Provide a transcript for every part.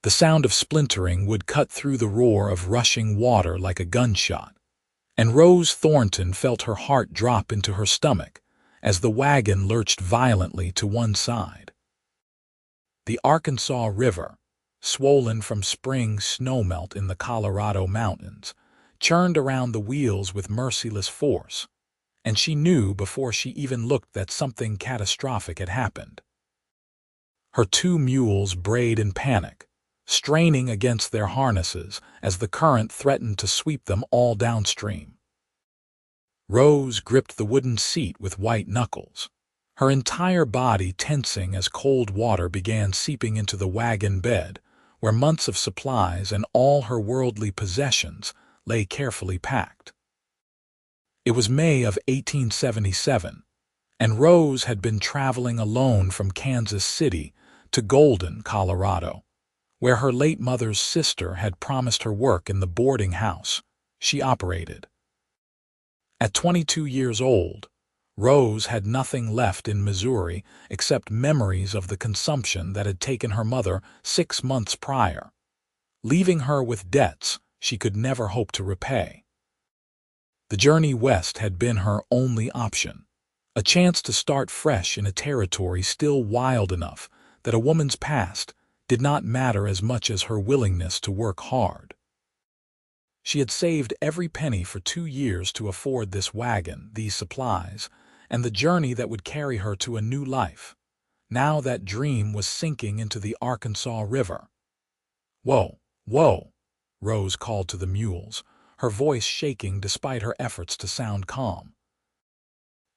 The sound of splintering would cut through the roar of rushing water like a gunshot, and Rose Thornton felt her heart drop into her stomach as the wagon lurched violently to one side. The Arkansas River, swollen from spring snowmelt in the Colorado mountains, churned around the wheels with merciless force, and she knew before she even looked that something catastrophic had happened. Her two mules brayed in panic, straining against their harnesses as the current threatened to sweep them all downstream. Rose gripped the wooden seat with white knuckles, her entire body tensing as cold water began seeping into the wagon bed, where months of supplies and all her worldly possessions lay carefully packed. It was May of 1877, and Rose had been traveling alone from Kansas City to Golden, Colorado, where her late mother's sister had promised her work in the boarding house she operated. At 22 years old, Rose had nothing left in Missouri except memories of the consumption that had taken her mother 6 months prior, leaving her with debts she could never hope to repay. The journey west had been her only option, a chance to start fresh in a territory still wild enough that a woman's past did not matter as much as her willingness to work hard. She had saved every penny for 2 years to afford this wagon, these supplies, and the journey that would carry her to a new life. Now that dream was sinking into the Arkansas River. "Whoa, whoa," Rose called to the mules, her voice shaking despite her efforts to sound calm.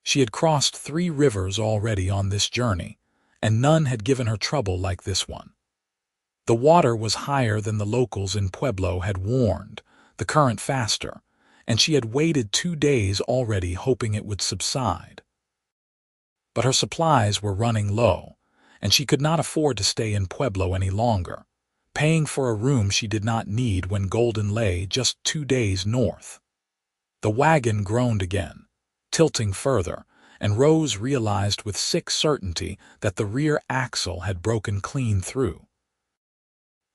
She had crossed 3 rivers already on this journey, and none had given her trouble like this one. The water was higher than the locals in Pueblo had warned, the current faster, and she had waited 2 days already hoping it would subside. But her supplies were running low, and she could not afford to stay in Pueblo any longer, paying for a room she did not need when Golden lay just 2 days north. The wagon groaned again, tilting further, and Rose realized with sick certainty that the rear axle had broken clean through.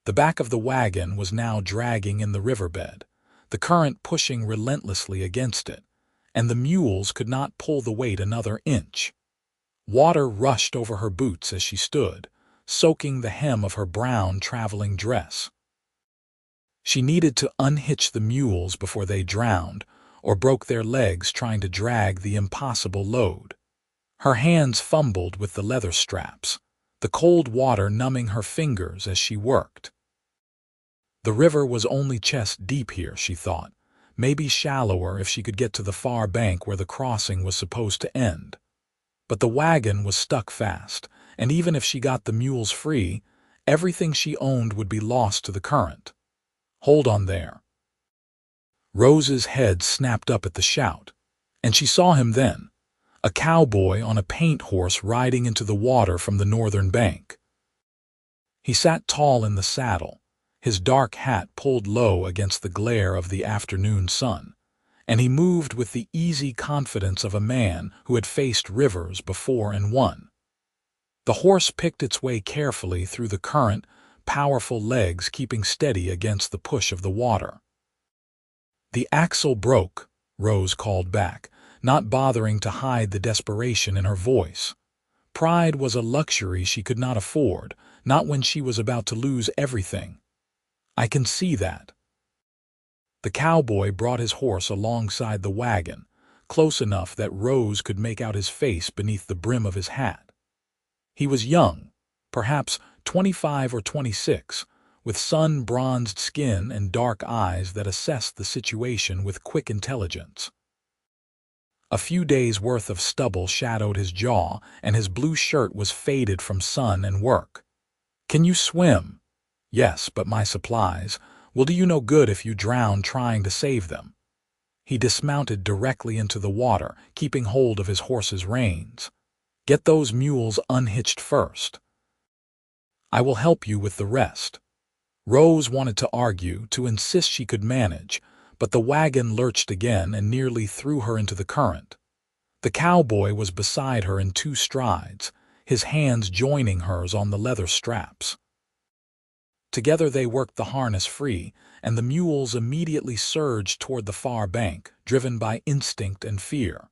The back of the wagon was now dragging in the riverbed, the current pushing relentlessly against it, and the mules could not pull the weight another inch. Water rushed over her boots as she stood, soaking the hem of her brown traveling dress. She needed to unhitch the mules before they drowned or broke their legs trying to drag the impossible load. Her hands fumbled with the leather straps, the cold water numbing her fingers as she worked. The river was only chest deep here, she thought, maybe shallower if she could get to the far bank where the crossing was supposed to end. But the wagon was stuck fast, and even if she got the mules free, everything she owned would be lost to the current. "Hold on there." Rose's head snapped up at the shout, and she saw him then, a cowboy on a paint horse riding into the water from the northern bank. He sat tall in the saddle, his dark hat pulled low against the glare of the afternoon sun, and he moved with the easy confidence of a man who had faced rivers before and won. The horse picked its way carefully through the current, powerful legs keeping steady against the push of the water. "The axle broke," Rose called back, not bothering to hide the desperation in her voice. Pride was a luxury she could not afford, not when she was about to lose everything. "I can see that." The cowboy brought his horse alongside the wagon, close enough that Rose could make out his face beneath the brim of his hat. He was young, perhaps 25 or 26, with sun-bronzed skin and dark eyes that assessed the situation with quick intelligence. A few days' worth of stubble shadowed his jaw, and his blue shirt was faded from sun and work. "Can you swim?" "Yes, but my supplies will do you no good if you drown trying to save them." He dismounted directly into the water, keeping hold of his horse's reins. "Get those mules unhitched first. I will help you with the rest." Rose wanted to argue, to insist she could manage, but the wagon lurched again and nearly threw her into the current. The cowboy was beside her in 2 strides, his hands joining hers on the leather straps. Together they worked the harness free, and the mules immediately surged toward the far bank, driven by instinct and fear.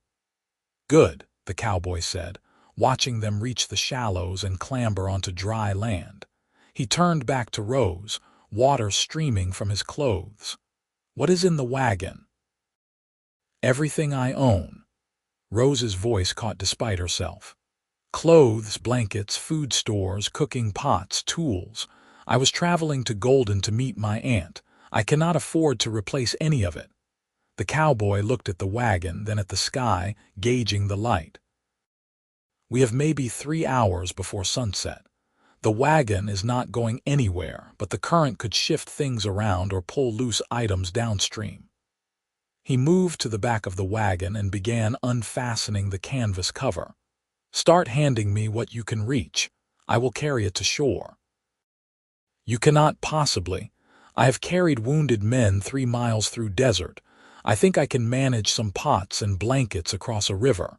"Good," the cowboy said, watching them reach the shallows and clamber onto dry land. He turned back to Rose, water streaming from his clothes. "What is in the wagon?" "Everything I own." Rose's voice caught despite herself. "Clothes, blankets, food stores, cooking pots, tools. I was traveling to Golden to meet my aunt. I cannot afford to replace any of it." The cowboy looked at the wagon, then at the sky, gauging the light. "We have maybe 3 hours before sunset. The wagon is not going anywhere, but the current could shift things around or pull loose items downstream." He moved to the back of the wagon and began unfastening the canvas cover. "Start handing me what you can reach. I will carry it to shore." "You cannot possibly. I have carried wounded men 3 miles through desert. I think I can manage some pots and blankets across a river."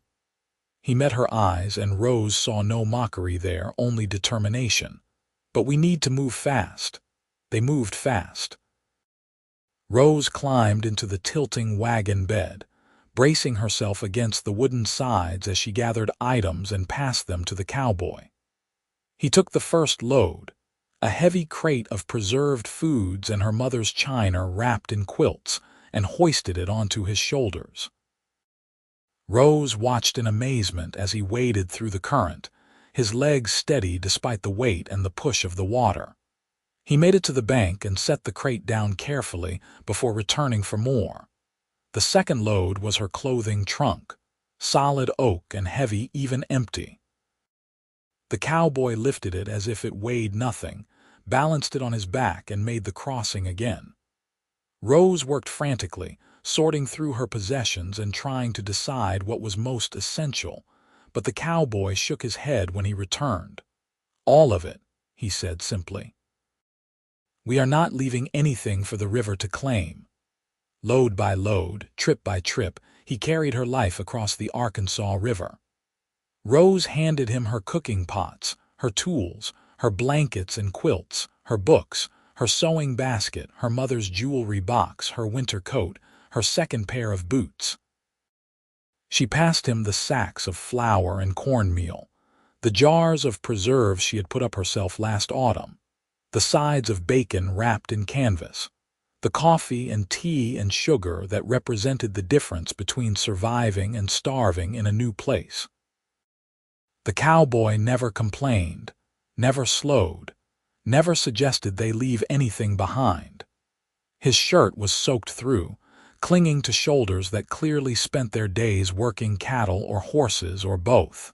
He met her eyes, and Rose saw no mockery there, only determination. "But we need to move fast." They moved fast. Rose climbed into the tilting wagon bed, bracing herself against the wooden sides as she gathered items and passed them to the cowboy. He took the first load, a heavy crate of preserved foods and her mother's china wrapped in quilts, and hoisted it onto his shoulders. Rose watched in amazement as he waded through the current, his legs steady despite the weight and the push of the water. He made it to the bank and set the crate down carefully before returning for more. The second load was her clothing trunk, solid oak and heavy, even empty. The cowboy lifted it as if it weighed nothing, balanced it on his back, and made the crossing again. Rose worked frantically, sorting through her possessions and trying to decide what was most essential, but the cowboy shook his head when he returned. "All of it," he said simply. "We are not leaving anything for the river to claim." Load by load, trip by trip, he carried her life across the Arkansas River. Rose handed him her cooking pots, her tools, her blankets and quilts, her books, her sewing basket, her mother's jewelry box, her winter coat, her second pair of boots. She passed him the sacks of flour and cornmeal, the jars of preserves she had put up herself last autumn, the sides of bacon wrapped in canvas, the coffee and tea and sugar that represented the difference between surviving and starving in a new place. The cowboy never complained, never slowed, never suggested they leave anything behind. His shirt was soaked through, clinging to shoulders that clearly spent their days working cattle or horses or both.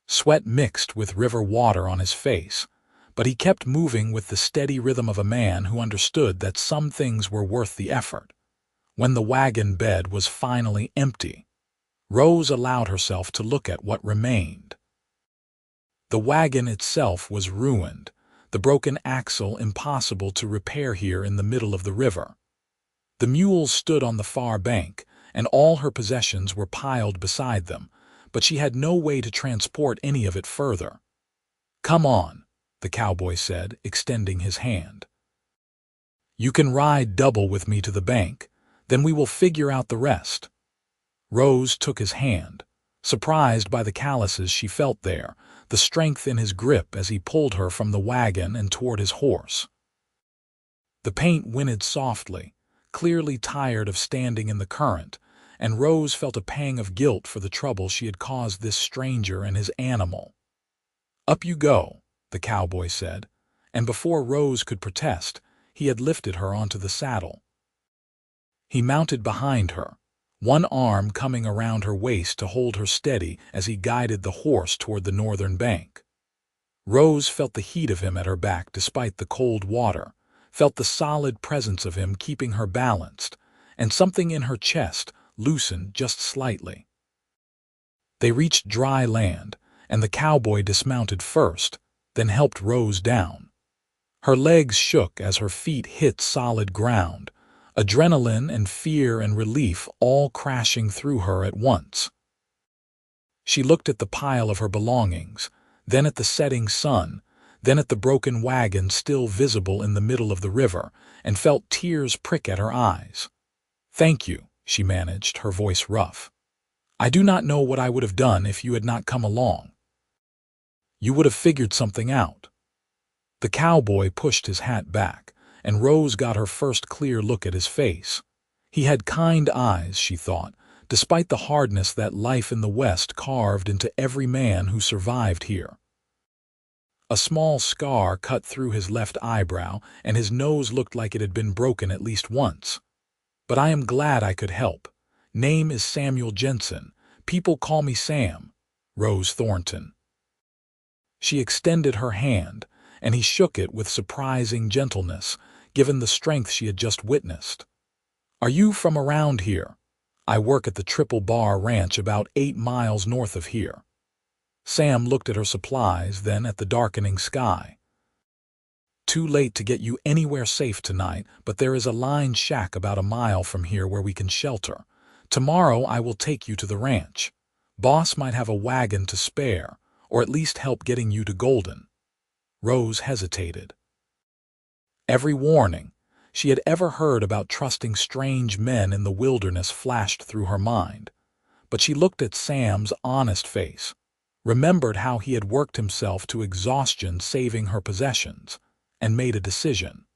Sweat mixed with river water on his face, but he kept moving with the steady rhythm of a man who understood that some things were worth the effort. When the wagon bed was finally empty, Rose allowed herself to look at what remained. The wagon itself was ruined, the broken axle impossible to repair here in the middle of the river. The mules stood on the far bank, and all her possessions were piled beside them, but she had no way to transport any of it further. "Come on," the cowboy said, extending his hand. "You can ride double with me to the bank, then we will figure out the rest." Rose took his hand, surprised by the calluses she felt there, the strength in his grip as he pulled her from the wagon and toward his horse. The paint whinnied softly, clearly tired of standing in the current, and Rose felt a pang of guilt for the trouble she had caused this stranger and his animal. "Up you go," the cowboy said, and before Rose could protest, he had lifted her onto the saddle. He mounted behind her, one arm coming around her waist to hold her steady as he guided the horse toward the northern bank. Rose felt the heat of him at her back despite the cold water, felt the solid presence of him keeping her balanced, and something in her chest loosened just slightly. They reached dry land, and the cowboy dismounted first, then helped Rose down. Her legs shook as her feet hit solid ground, adrenaline and fear and relief all crashing through her at once. She looked at the pile of her belongings, then at the setting sun, then at the broken wagon still visible in the middle of the river, and felt tears prick at her eyes. "Thank you," she managed, her voice rough. "I do not know what I would have done if you had not come along." "You would have figured something out." The cowboy pushed his hat back, and Rose got her first clear look at his face. He had kind eyes, she thought, despite the hardness that life in the West carved into every man who survived here. A small scar cut through his left eyebrow, and his nose looked like it had been broken at least once. "But I am glad I could help. Name is Samuel Jenson. People call me Sam. Rose Thornton." She extended her hand, and he shook it with surprising gentleness, given the strength she had just witnessed. "Are you from around here? I work at the Triple Bar Ranch about 8 miles north of here." Sam looked at her supplies, then at the darkening sky. "Too late to get you anywhere safe tonight, but there is a lined shack about a mile from here where we can shelter. Tomorrow I will take you to the ranch. Boss might have a wagon to spare, or at least help getting you to Golden." Rose hesitated. Every warning she had ever heard about trusting strange men in the wilderness flashed through her mind. But she looked at Sam's honest face, remembered how he had worked himself to exhaustion saving her possessions, and made a decision.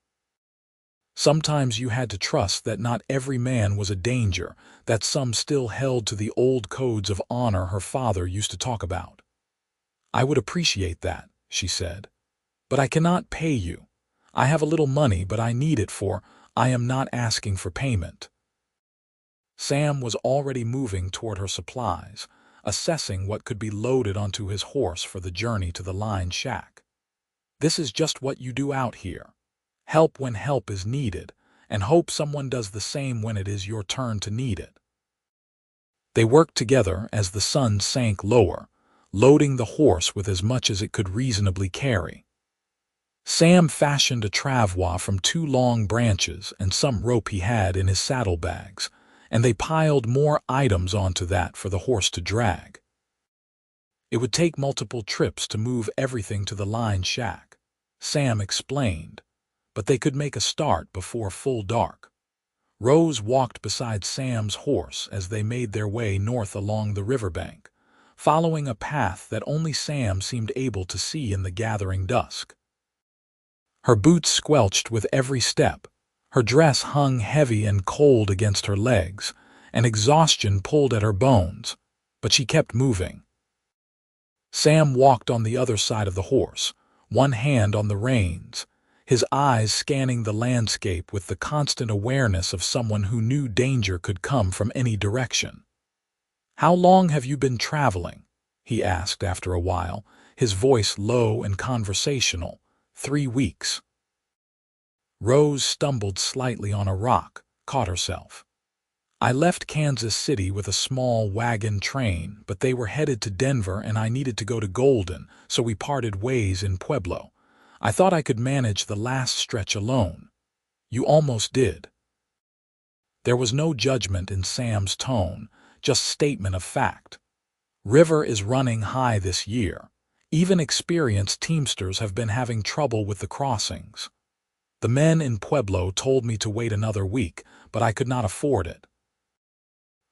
Sometimes you had to trust that not every man was a danger, that some still held to the old codes of honor her father used to talk about. "I would appreciate that," she said. "But I cannot pay you. I have a little money, but I need it I am not asking for payment." Sam was already moving toward her supplies, assessing what could be loaded onto his horse for the journey to the lined shack. "This is just what you do out here. Help when help is needed, and hope someone does the same when it is your turn to need it." They worked together as the sun sank lower, loading the horse with as much as it could reasonably carry. Sam fashioned a travois from 2 long branches and some rope he had in his saddlebags, and they piled more items onto that for the horse to drag. It would take multiple trips to move everything to the lined shack, Sam explained, but they could make a start before full dark. Rose walked beside Sam's horse as they made their way north along the riverbank, following a path that only Sam seemed able to see in the gathering dusk. Her boots squelched with every step, her dress hung heavy and cold against her legs, and exhaustion pulled at her bones, but she kept moving. Sam walked on the other side of the horse, one hand on the reins, his eyes scanning the landscape with the constant awareness of someone who knew danger could come from any direction. "How long have you been traveling?" he asked after a while, his voice low and conversational. "3 weeks." Rose stumbled slightly on a rock, caught herself. "I left Kansas City with a small wagon train, but they were headed to Denver and I needed to go to Golden, so we parted ways in Pueblo. I thought I could manage the last stretch alone." "You almost did." There was no judgment in Sam's tone, just statement of fact. "River is running high this year. Even experienced teamsters have been having trouble with the crossings. The men in Pueblo told me to wait another week, but I could not afford it."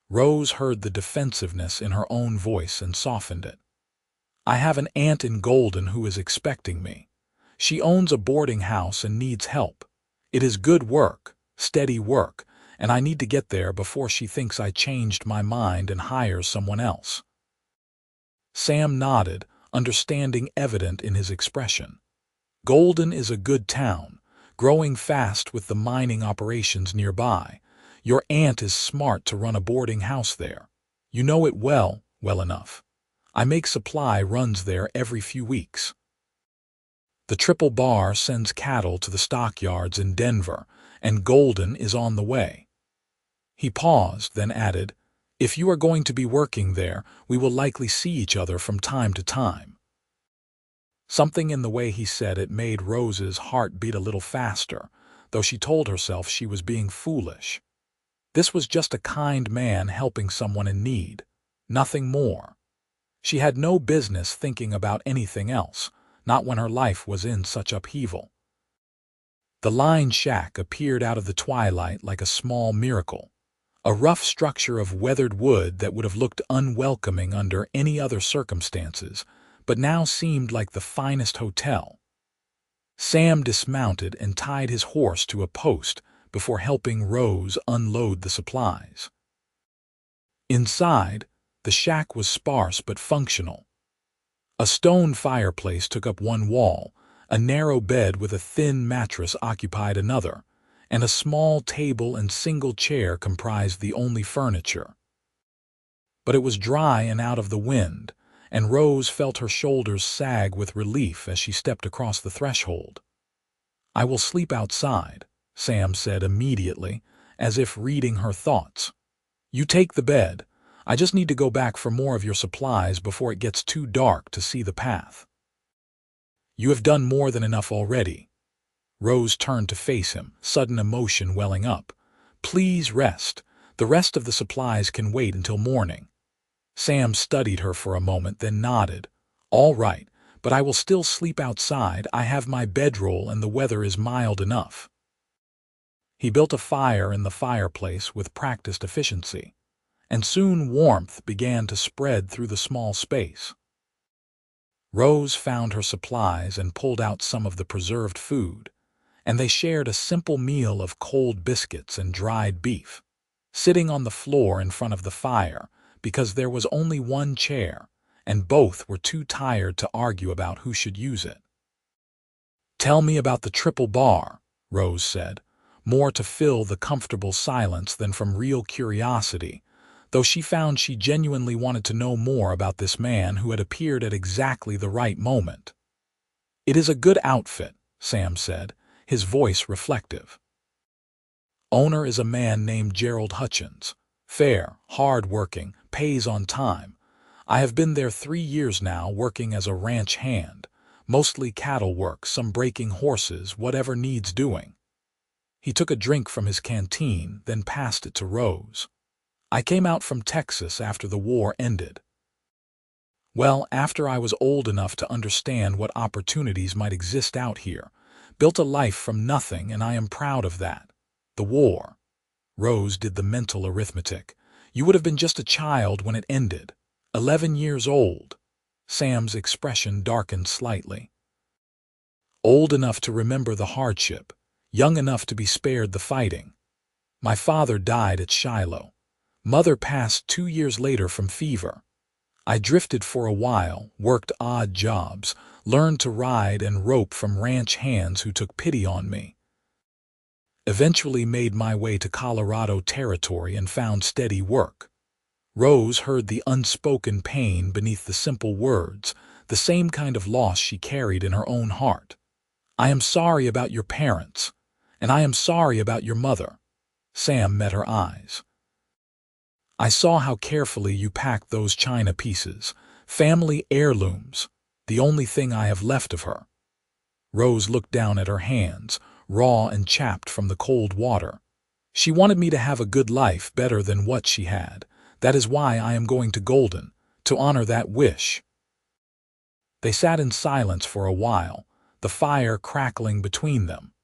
Rose heard the defensiveness in her own voice and softened it. "I have an aunt in Golden who is expecting me. She owns a boarding house and needs help. It is good work, steady work, and I need to get there before she thinks I changed my mind and hires someone else." Sam nodded, understanding evident in his expression. "Golden is a good town, growing fast with the mining operations nearby. Your aunt is smart to run a boarding house there. You know it well enough. I make supply runs there every few weeks. The Triple Bar sends cattle to the stockyards in Denver, and Golden is on the way." He paused, then added, "If you are going to be working there, we will likely see each other from time to time." Something in the way he said it made Rose's heart beat a little faster, though she told herself she was being foolish. This was just a kind man helping someone in need, nothing more. She had no business thinking about anything else, not when her life was in such upheaval. The lined shack appeared out of the twilight like a small miracle, a rough structure of weathered wood that would have looked unwelcoming under any other circumstances, but now seemed like the finest hotel. Sam dismounted and tied his horse to a post before helping Rose unload the supplies. Inside, the shack was sparse but functional. A stone fireplace took up one wall, a narrow bed with a thin mattress occupied another, and a small table and single chair comprised the only furniture. But it was dry and out of the wind, and Rose felt her shoulders sag with relief as she stepped across the threshold. "I will sleep outside," Sam said immediately, as if reading her thoughts. "You take the bed. I just need to go back for more of your supplies before it gets too dark to see the path." "You have done more than enough already." Rose turned to face him, sudden emotion welling up. "Please rest. The rest of the supplies can wait until morning." Sam studied her for a moment, then nodded. "All right, but I will still sleep outside. I have my bedroll and the weather is mild enough." He built a fire in the fireplace with practiced efficiency, and soon warmth began to spread through the small space. Rose found her supplies and pulled out some of the preserved food, and they shared a simple meal of cold biscuits and dried beef, sitting on the floor in front of the fire because there was only one chair, and both were too tired to argue about who should use it. "Tell me about the triple bar," Rose said, more to fill the comfortable silence than from real curiosity, though she found she genuinely wanted to know more about this man who had appeared at exactly the right moment. "It is a good outfit," Sam said, his voice reflective. "Owner is a man named Gerald Hutchins. Fair, hard-working, pays on time. I have been there 3 years now working as a ranch hand, mostly cattle work, some breaking horses, whatever needs doing." He took a drink from his canteen, then passed it to Rose. "I came out from Texas after the war ended. Well, after I was old enough to understand what opportunities might exist out here. Built a life from nothing, and I am proud of that. The war." Rose did the mental arithmetic. "You would have been just a child when it ended. 11 years old." Sam's expression darkened slightly. "Old enough to remember the hardship, young enough to be spared the fighting. My father died at Shiloh. Mother passed 2 years later from fever. I drifted for a while, worked odd jobs, learned to ride and rope from ranch hands who took pity on me. Eventually made my way to Colorado Territory and found steady work." Rose heard the unspoken pain beneath the simple words, the same kind of loss she carried in her own heart. "I am sorry about your parents, and I am sorry about your mother." Sam met her eyes. "I saw how carefully you packed those china pieces, family heirlooms, the only thing I have left of her." Rose looked down at her hands, raw and chapped from the cold water. "She wanted me to have a good life, better than what she had. That is why I am going to Golden, to honor that wish." They sat in silence for a while, the fire crackling between them.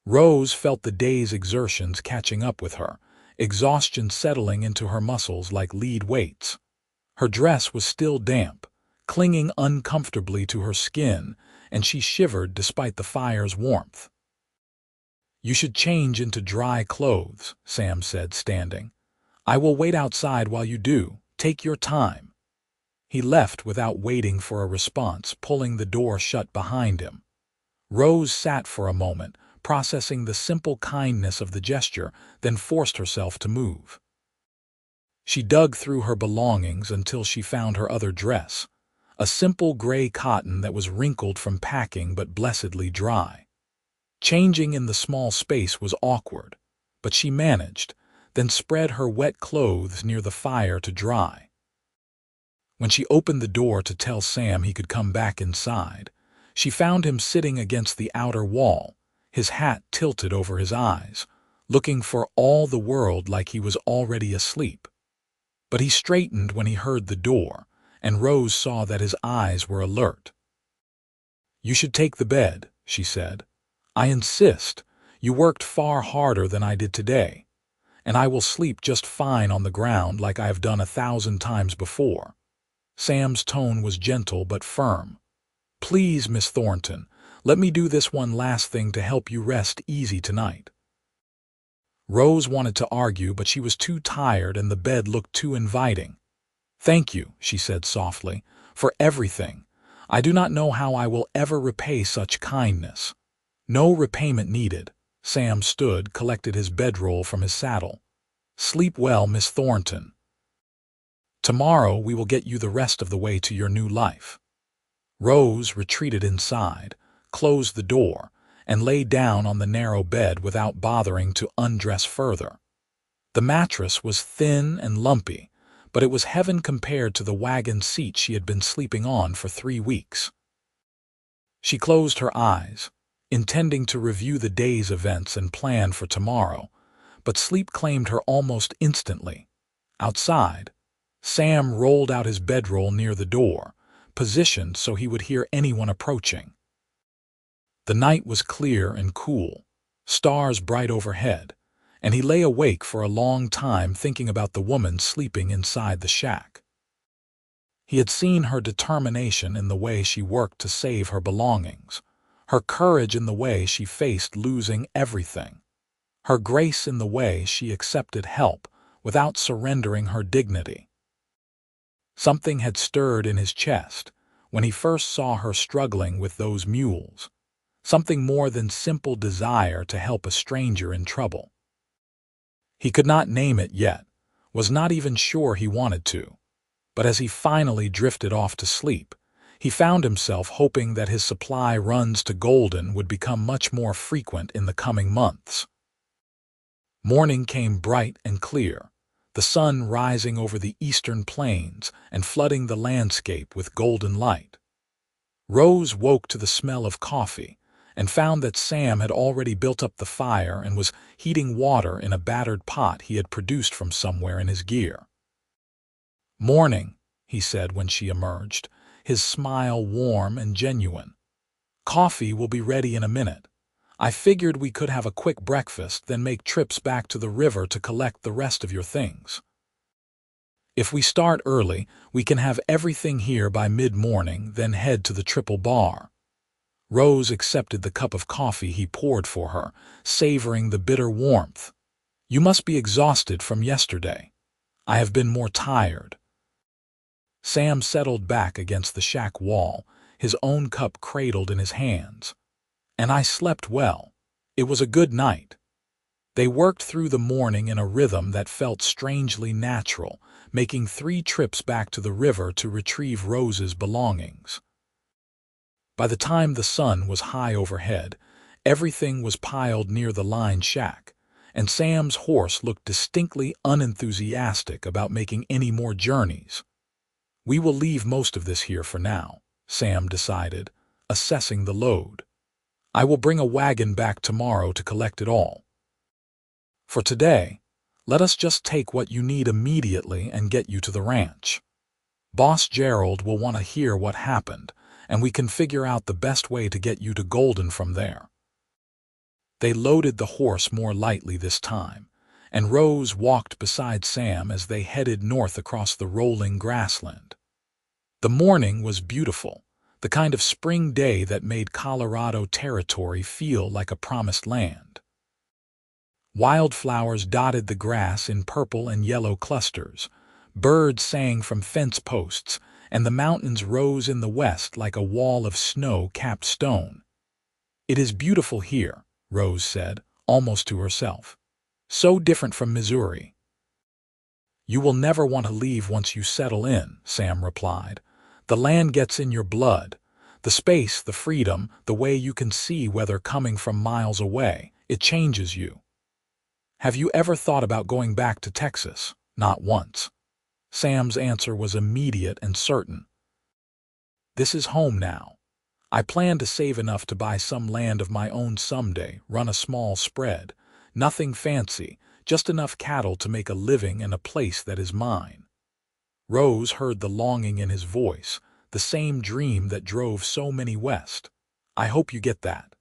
Rose felt the day's exertions catching up with her, exhaustion settling into her muscles like lead weights. Her dress was still damp, clinging uncomfortably to her skin, and she shivered despite the fire's warmth. "You should change into dry clothes," Sam said, standing. "I will wait outside while you do. Take your time." He left without waiting for a response, pulling the door shut behind him. Rose sat for a moment, processing the simple kindness of the gesture, then forced herself to move. She dug through her belongings until she found her other dress, a simple gray cotton that was wrinkled from packing but blessedly dry. Changing in the small space was awkward, but she managed, then spread her wet clothes near the fire to dry. When she opened the door to tell Sam he could come back inside, she found him sitting against the outer wall, his hat tilted over his eyes, looking for all the world like he was already asleep. But he straightened when he heard the door, and Rose saw that his eyes were alert. "You should take the bed," she said. "I insist. You worked far harder than I did today, and I will sleep just fine on the ground like I have done 1,000 times before." Sam's tone was gentle but firm. "Please, Miss Thornton, let me do this one last thing to help you rest easy tonight." Rose wanted to argue, but she was too tired and the bed looked too inviting. "Thank you," she said softly, "for everything. I do not know how I will ever repay such kindness." "No repayment needed." Sam stood, collected his bedroll from his saddle. "Sleep well, Miss Thornton. Tomorrow we will get you the rest of the way to your new life." Rose retreated inside, closed the door, and lay down on the narrow bed without bothering to undress further. The mattress was thin and lumpy, but it was heaven compared to the wagon seat she had been sleeping on for 3 weeks. She closed her eyes, intending to review the day's events and plan for tomorrow, but sleep claimed her almost instantly. Outside, Sam rolled out his bedroll near the door, positioned so he would hear anyone approaching. The night was clear and cool, stars bright overhead, and he lay awake for a long time thinking about the woman sleeping inside the shack. He had seen her determination in the way she worked to save her belongings, her courage in the way she faced losing everything, her grace in the way she accepted help without surrendering her dignity. Something had stirred in his chest when he first saw her struggling with those mules, something more than simple desire to help a stranger in trouble. He could not name it yet, was not even sure he wanted to, but as he finally drifted off to sleep, he found himself hoping that his supply runs to Golden would become much more frequent in the coming months. Morning came bright and clear, the sun rising over the eastern plains and flooding the landscape with golden light. Rose woke to the smell of coffee and found that Sam had already built up the fire and was heating water in a battered pot he had produced from somewhere in his gear. "Morning," he said when she emerged, his smile warm and genuine. "Coffee will be ready in a minute. I figured we could have a quick breakfast, then make trips back to the river to collect the rest of your things. If we start early, we can have everything here by mid-morning, then head to the Triple Bar." Rose accepted the cup of coffee he poured for her, savoring the bitter warmth. "You must be exhausted from yesterday." "I have been more tired." Sam settled back against the shack wall, his own cup cradled in his hands. "And I slept well. It was a good night." They worked through the morning in a rhythm that felt strangely natural, making 3 trips back to the river to retrieve Rose's belongings. By the time the sun was high overhead, everything was piled near the lined shack, and Sam's horse looked distinctly unenthusiastic about making any more journeys. "We will leave most of this here for now," Sam decided, assessing the load. "I will bring a wagon back tomorrow to collect it all. For today, let us just take what you need immediately and get you to the ranch. Boss Gerald will want to hear what happened, and we can figure out the best way to get you to Golden from there." They loaded the horse more lightly this time, and Rose walked beside Sam as they headed north across the rolling grassland. The morning was beautiful, the kind of spring day that made Colorado territory feel like a promised land. Wildflowers dotted the grass in purple and yellow clusters, birds sang from fence posts, and the mountains rose in the west like a wall of snow-capped stone. "It is beautiful here," Rose said, almost to herself. "So different from Missouri." "You will never want to leave once you settle in," Sam replied. "The land gets in your blood. The space, the freedom, the way you can see weather coming from miles away, it changes you." "Have you ever thought about going back to Texas?" "Not once." Sam's answer was immediate and certain. "This is home now. I plan to save enough to buy some land of my own someday, run a small spread. Nothing fancy, just enough cattle to make a living and a place that is mine." Rose heard the longing in his voice, the same dream that drove so many west. I hope you get that.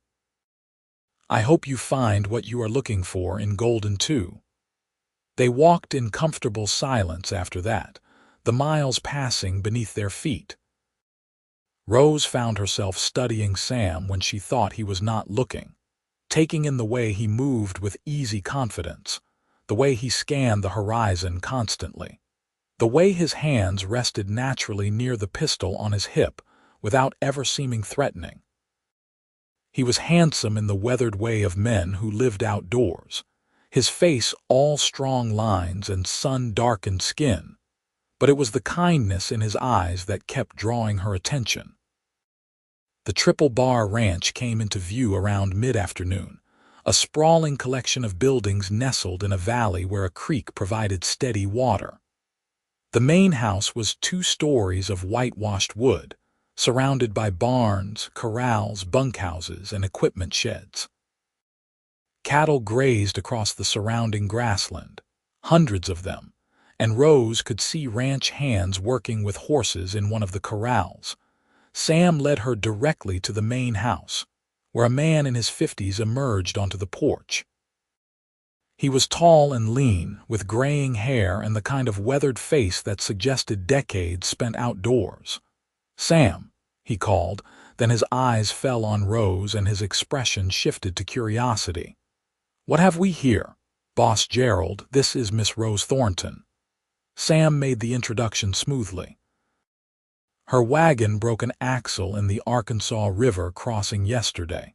I hope you find what you are looking for in Golden too. They walked in comfortable silence after that, the miles passing beneath their feet. Rose found herself studying Sam when she thought he was not looking, taking in the way he moved with easy confidence, the way he scanned the horizon constantly, the way his hands rested naturally near the pistol on his hip without ever seeming threatening. He was handsome in the weathered way of men who lived outdoors, his face all strong lines and sun-darkened skin, but it was the kindness in his eyes that kept drawing her attention. The Triple Bar Ranch came into view around mid-afternoon, a sprawling collection of buildings nestled in a valley where a creek provided steady water. The main house was 2 stories of whitewashed wood, surrounded by barns, corrals, bunkhouses, and equipment sheds. Cattle grazed across the surrounding grassland, hundreds of them, and Rose could see ranch hands working with horses in one of the corrals. Sam led her directly to the main house, where a man in his 50s emerged onto the porch. He was tall and lean, with graying hair and the kind of weathered face that suggested decades spent outdoors. "Sam," he called, then his eyes fell on Rose and his expression shifted to curiosity. "What have we here?" "Boss Gerald, this is Miss Rose Thornton." Sam made the introduction smoothly. "Her wagon broke an axle in the Arkansas River crossing yesterday.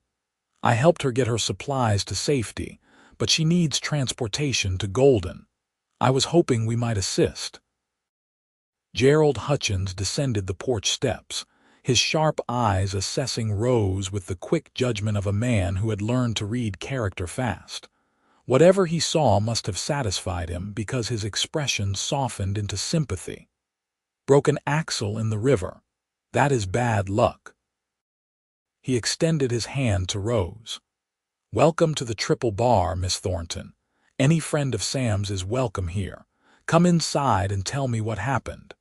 I helped her get her supplies to safety, but she needs transportation to Golden. I was hoping we might assist." Gerald Hutchins descended the porch steps, his sharp eyes assessing Rose with the quick judgment of a man who had learned to read character fast. Whatever he saw must have satisfied him because his expression softened into sympathy. "Broken axle in the river. That is bad luck." He extended his hand to Rose. "Welcome to the Triple Bar, Miss Thornton. Any friend of Sam's is welcome here. Come inside and tell me what happened."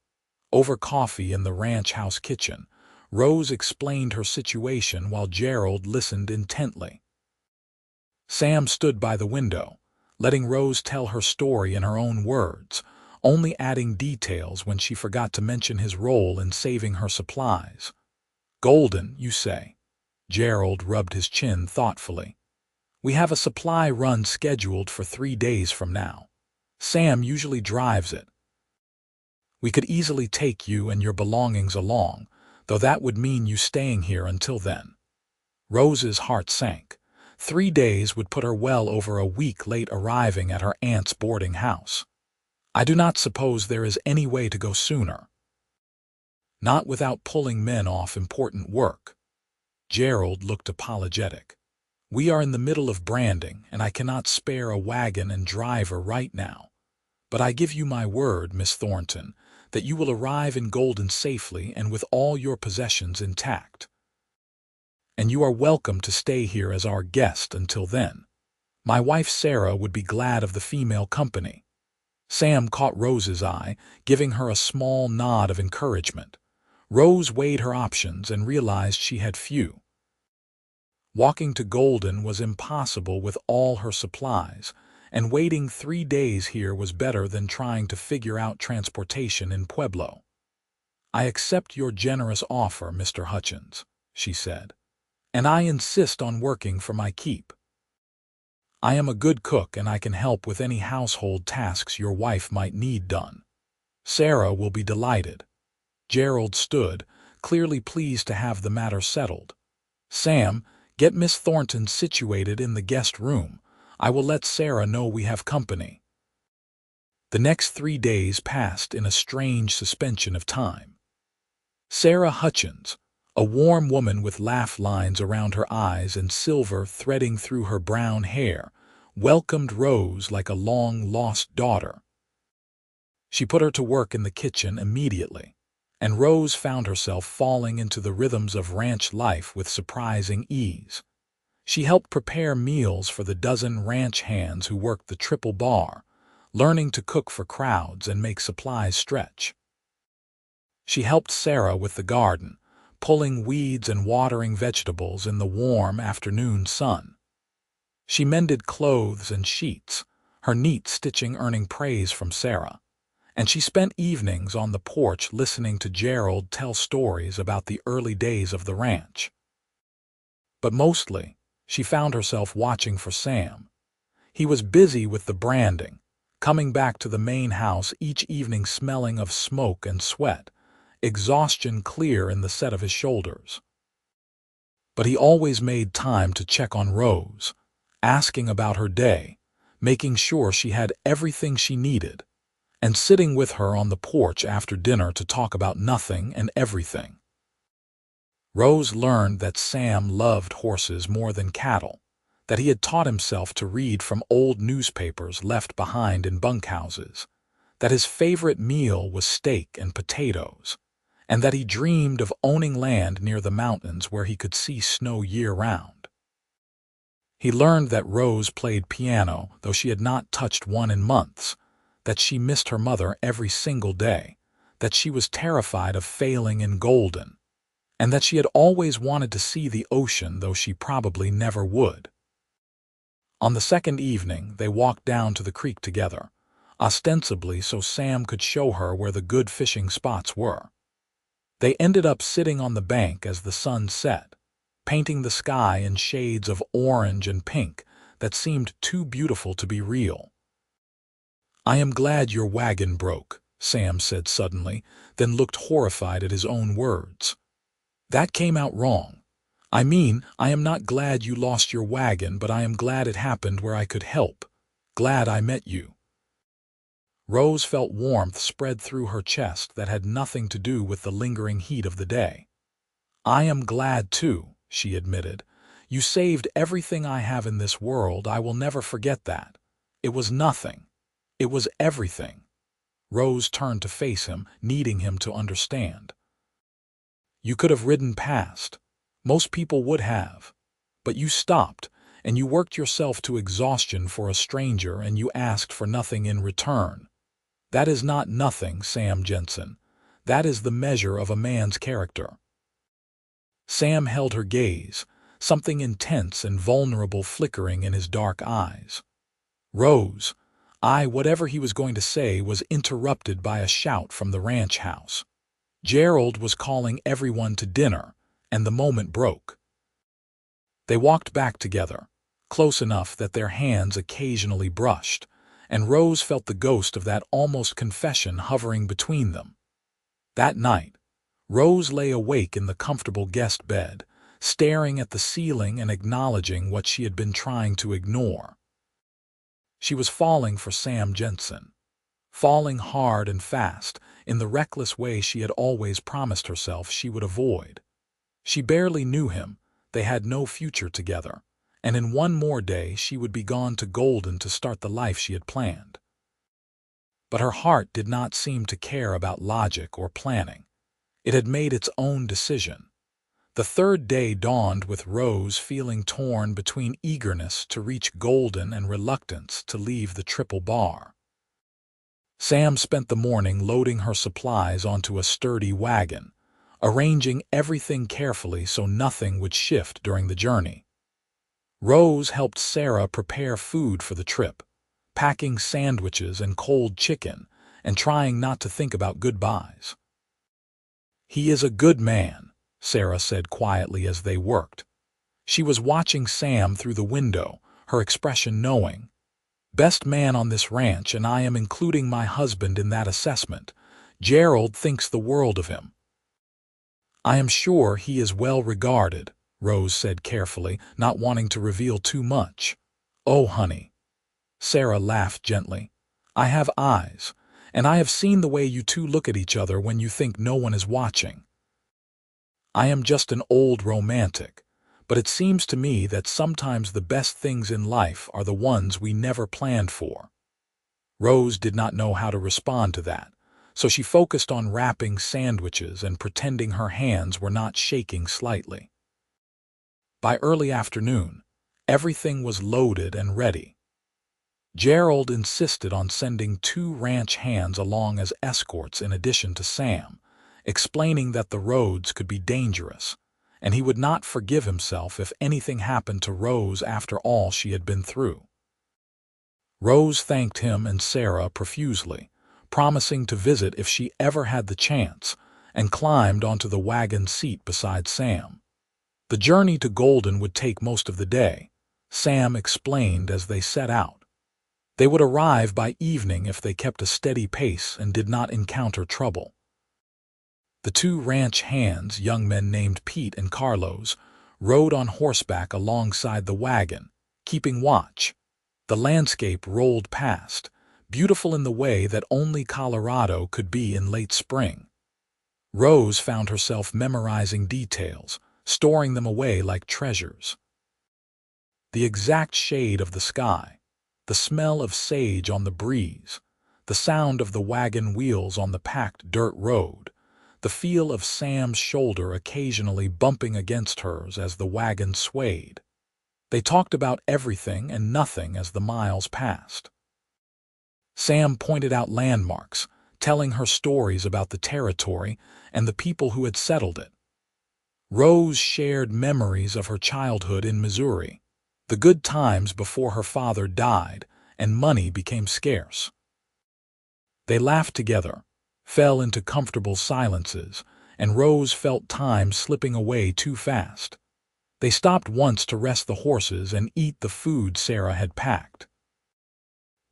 Over coffee in the ranch house kitchen, Rose explained her situation while Gerald listened intently. Sam stood by the window, letting Rose tell her story in her own words, only adding details when she forgot to mention his role in saving her supplies. "Golden, you say?" Gerald rubbed his chin thoughtfully. "We have a supply run scheduled for 3 days from now. Sam usually drives it. We could easily take you and your belongings along, though that would mean you staying here until then." Rose's heart sank. 3 days would put her well over a week late arriving at her aunt's boarding house. "I do not suppose there is any way to go sooner." "Not without pulling men off important work." Gerald looked apologetic. "We are in the middle of branding, and I cannot spare a wagon and driver right now. But I give you my word, Miss Thornton, that you will arrive in Golden safely and with all your possessions intact. And you are welcome to stay here as our guest until then. My wife Sarah would be glad of the female company." Sam caught Rose's eye, giving her a small nod of encouragement. Rose weighed her options and realized she had few. Walking to Golden was impossible with all her supplies, and waiting 3 days here was better than trying to figure out transportation in Pueblo. "I accept your generous offer, Mr. Hutchins," she said, "and I insist on working for my keep. I am a good cook and I can help with any household tasks your wife might need done. Sarah will be delighted." Gerald stood, clearly pleased to have the matter settled. "Sam, get Miss Thornton situated in the guest room. I will let Sarah know we have company." The next 3 days passed in a strange suspension of time. Sarah Hutchins, a warm woman with laugh lines around her eyes and silver threading through her brown hair, welcomed Rose like a long-lost daughter. She put her to work in the kitchen immediately, and Rose found herself falling into the rhythms of ranch life with surprising ease. She helped prepare meals for the dozen ranch hands who worked the Triple Bar, learning to cook for crowds and make supplies stretch. She helped Sarah with the garden, pulling weeds and watering vegetables in the warm afternoon sun. She mended clothes and sheets, her neat stitching earning praise from Sarah, and she spent evenings on the porch listening to Gerald tell stories about the early days of the ranch. But mostly, she found herself watching for Sam. He was busy with the branding, coming back to the main house each evening smelling of smoke and sweat, exhaustion clear in the set of his shoulders. But he always made time to check on Rose, asking about her day, making sure she had everything she needed, and sitting with her on the porch after dinner to talk about nothing and everything. Rose learned that Sam loved horses more than cattle, that he had taught himself to read from old newspapers left behind in bunkhouses, that his favorite meal was steak and potatoes, and that he dreamed of owning land near the mountains where he could see snow year-round. He learned that Rose played piano, though she had not touched one in months, that she missed her mother every single day, that she was terrified of failing in Golden, and that she had always wanted to see the ocean, though she probably never would. On the second evening, they walked down to the creek together, ostensibly so Sam could show her where the good fishing spots were. They ended up sitting on the bank as the sun set, painting the sky in shades of orange and pink that seemed too beautiful to be real. "I am glad your wagon broke," Sam said suddenly, then looked horrified at his own words. "That came out wrong. I mean, I am not glad you lost your wagon, but I am glad it happened where I could help. Glad I met you." Rose felt warmth spread through her chest that had nothing to do with the lingering heat of the day. "I am glad, too," she admitted. "You saved everything I have in this world. I will never forget that. It was nothing. It was everything." Rose turned to face him, needing him to understand. "You could have ridden past. Most people would have. But you stopped, and you worked yourself to exhaustion for a stranger, and you asked for nothing in return. That is not nothing, Sam Jenson. That is the measure of a man's character." Sam held her gaze, something intense and vulnerable flickering in his dark eyes. "Rose," whatever he was going to say was interrupted by a shout from the ranch house. Gerald was calling everyone to dinner, and the moment broke. They walked back together, close enough that their hands occasionally brushed, and Rose felt the ghost of that almost confession hovering between them. That night, Rose lay awake in the comfortable guest bed, staring at the ceiling and acknowledging what she had been trying to ignore. She was falling for Sam Jenson, falling hard and fast in the reckless way she had always promised herself she would avoid. She barely knew him, they had no future together, and in one more day she would be gone to Golden to start the life she had planned. But her heart did not seem to care about logic or planning. It had made its own decision. The third day dawned with Rose feeling torn between eagerness to reach Golden and reluctance to leave the Triple Bar. Sam spent the morning loading her supplies onto a sturdy wagon, arranging everything carefully so nothing would shift during the journey. Rose helped Sarah prepare food for the trip, packing sandwiches and cold chicken, and trying not to think about goodbyes. "He is a good man," Sarah said quietly as they worked. She was watching Sam through the window, her expression knowing. "Best man on this ranch, and I am including my husband in that assessment. Gerald thinks the world of him." "I am sure he is well regarded," Rose said carefully, not wanting to reveal too much. "Oh, honey." Sarah laughed gently. "I have eyes, and I have seen the way you two look at each other when you think no one is watching. I am just an old romantic, but it seems to me that sometimes the best things in life are the ones we never planned for." Rose did not know how to respond to that, so she focused on wrapping sandwiches and pretending her hands were not shaking slightly. By early afternoon, everything was loaded and ready. Gerald insisted on sending 2 ranch hands along as escorts in addition to Sam, explaining that the roads could be dangerous, and he would not forgive himself if anything happened to Rose after all she had been through. Rose thanked him and Sarah profusely, promising to visit if she ever had the chance, and climbed onto the wagon seat beside Sam. The journey to Golden would take most of the day, Sam explained as they set out. They would arrive by evening if they kept a steady pace and did not encounter trouble. The two ranch hands, young men named Pete and Carlos, rode on horseback alongside the wagon, keeping watch. The landscape rolled past, beautiful in the way that only Colorado could be in late spring. Rose found herself memorizing details, storing them away like treasures. The exact shade of the sky, the smell of sage on the breeze, the sound of the wagon wheels on the packed dirt road, the feel of Sam's shoulder occasionally bumping against hers as the wagon swayed. They talked about everything and nothing as the miles passed. Sam pointed out landmarks, telling her stories about the territory and the people who had settled it. Rose shared memories of her childhood in Missouri, the good times before her father died and money became scarce. They laughed together, fell into comfortable silences, and Rose felt time slipping away too fast. They stopped once to rest the horses and eat the food Sarah had packed.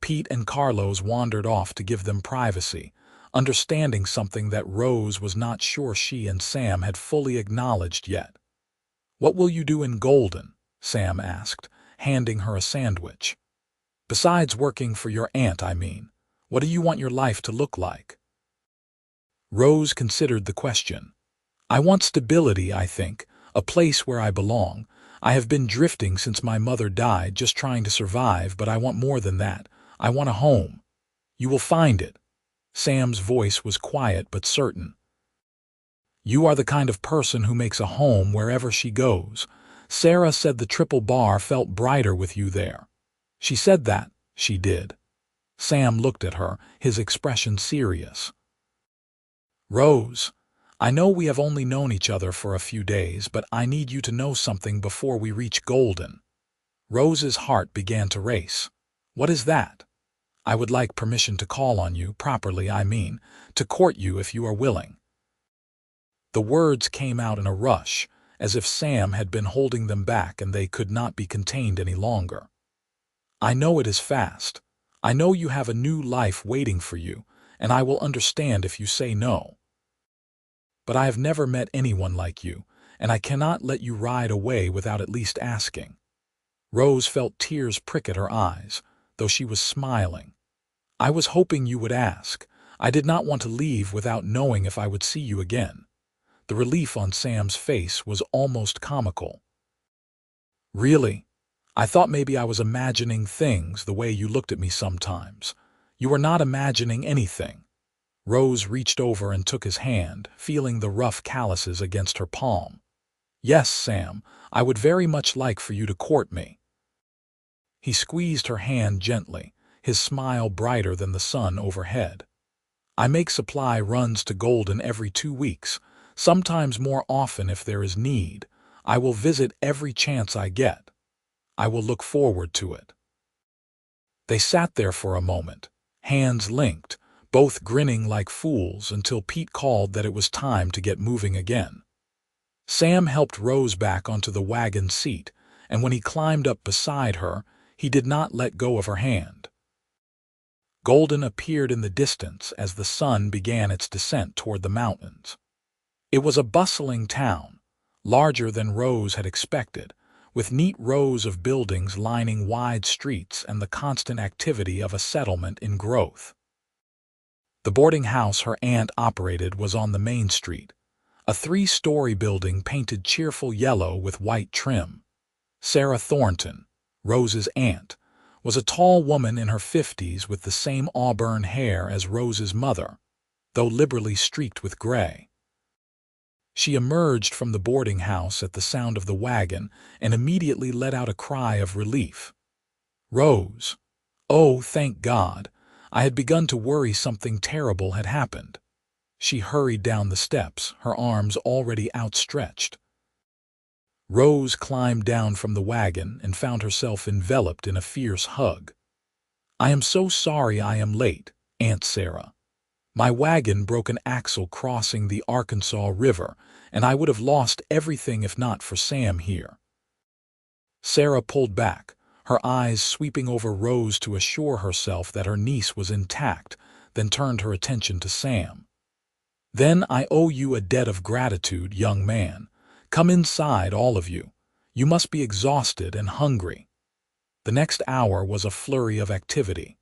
Pete and Carlos wandered off to give them privacy, understanding something that Rose was not sure she and Sam had fully acknowledged yet. "What will you do in Golden?" Sam asked, handing her a sandwich. "Besides working for your aunt, I mean. What do you want your life to look like?" Rose considered the question. "I want stability, I think, a place where I belong. I have been drifting since my mother died, just trying to survive, but I want more than that. I want a home." "You will find it." Sam's voice was quiet but certain. "You are the kind of person who makes a home wherever she goes. Sarah said the Triple Bar felt brighter with you there." "She said that, she did." Sam looked at her, his expression serious. "Rose, I know we have only known each other for a few days, but I need you to know something before we reach Golden." Rose's heart began to race. "What is that?" "I would like permission to call on you, properly I mean, to court you if you are willing." The words came out in a rush, as if Sam had been holding them back and they could not be contained any longer. "I know it is fast. I know you have a new life waiting for you, and I will understand if you say no. But I have never met anyone like you, and I cannot let you ride away without at least asking." Rose felt tears prick at her eyes, though she was smiling. "I was hoping you would ask. I did not want to leave without knowing if I would see you again." The relief on Sam's face was almost comical. "Really? I thought maybe I was imagining things the way you looked at me sometimes. You are not imagining anything." Rose reached over and took his hand, feeling the rough calluses against her palm. "Yes, Sam, I would very much like for you to court me." He squeezed her hand gently, his smile brighter than the sun overhead. "I make supply runs to Golden every 2 weeks, sometimes more often if there is need. I will visit every chance I get. I will look forward to it." They sat there for a moment, hands linked, both grinning like fools until Pete called that it was time to get moving again. Sam helped Rose back onto the wagon seat, and when he climbed up beside her, he did not let go of her hand. Golden appeared in the distance as the sun began its descent toward the mountains. It was a bustling town, larger than Rose had expected, with neat rows of buildings lining wide streets and the constant activity of a settlement in growth. The boarding house her aunt operated was on the main street, a 3-story building painted cheerful yellow with white trim. Sarah Thornton, Rose's aunt, was a tall woman in her 50s with the same auburn hair as Rose's mother, though liberally streaked with gray. She emerged from the boarding house at the sound of the wagon and immediately let out a cry of relief. "Rose! Oh, thank God! I had begun to worry something terrible had happened." She hurried down the steps, her arms already outstretched. Rose climbed down from the wagon and found herself enveloped in a fierce hug. "I am so sorry I am late, Aunt Sarah. My wagon broke an axle crossing the Arkansas River, and I would have lost everything if not for Sam here." Sarah pulled back, her eyes sweeping over Rose to assure herself that her niece was intact, then turned her attention to Sam. "Then I owe you a debt of gratitude, young man. Come inside, all of you. You must be exhausted and hungry." The next hour was a flurry of activity.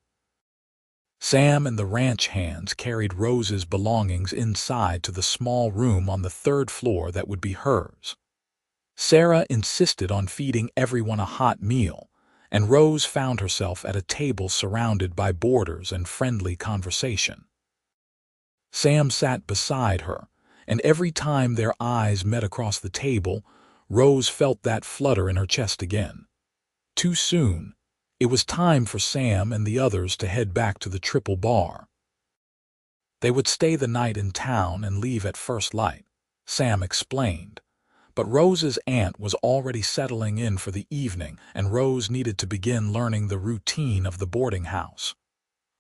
Sam and the ranch hands carried Rose's belongings inside to the small room on the third floor that would be hers. Sarah insisted on feeding everyone a hot meal, and Rose found herself at a table surrounded by boarders and friendly conversation. Sam sat beside her, and every time their eyes met across the table, Rose felt that flutter in her chest again. Too soon. It was time for Sam and the others to head back to the Triple Bar. They would stay the night in town and leave at first light, Sam explained. But Rose's aunt was already settling in for the evening, and Rose needed to begin learning the routine of the boarding house.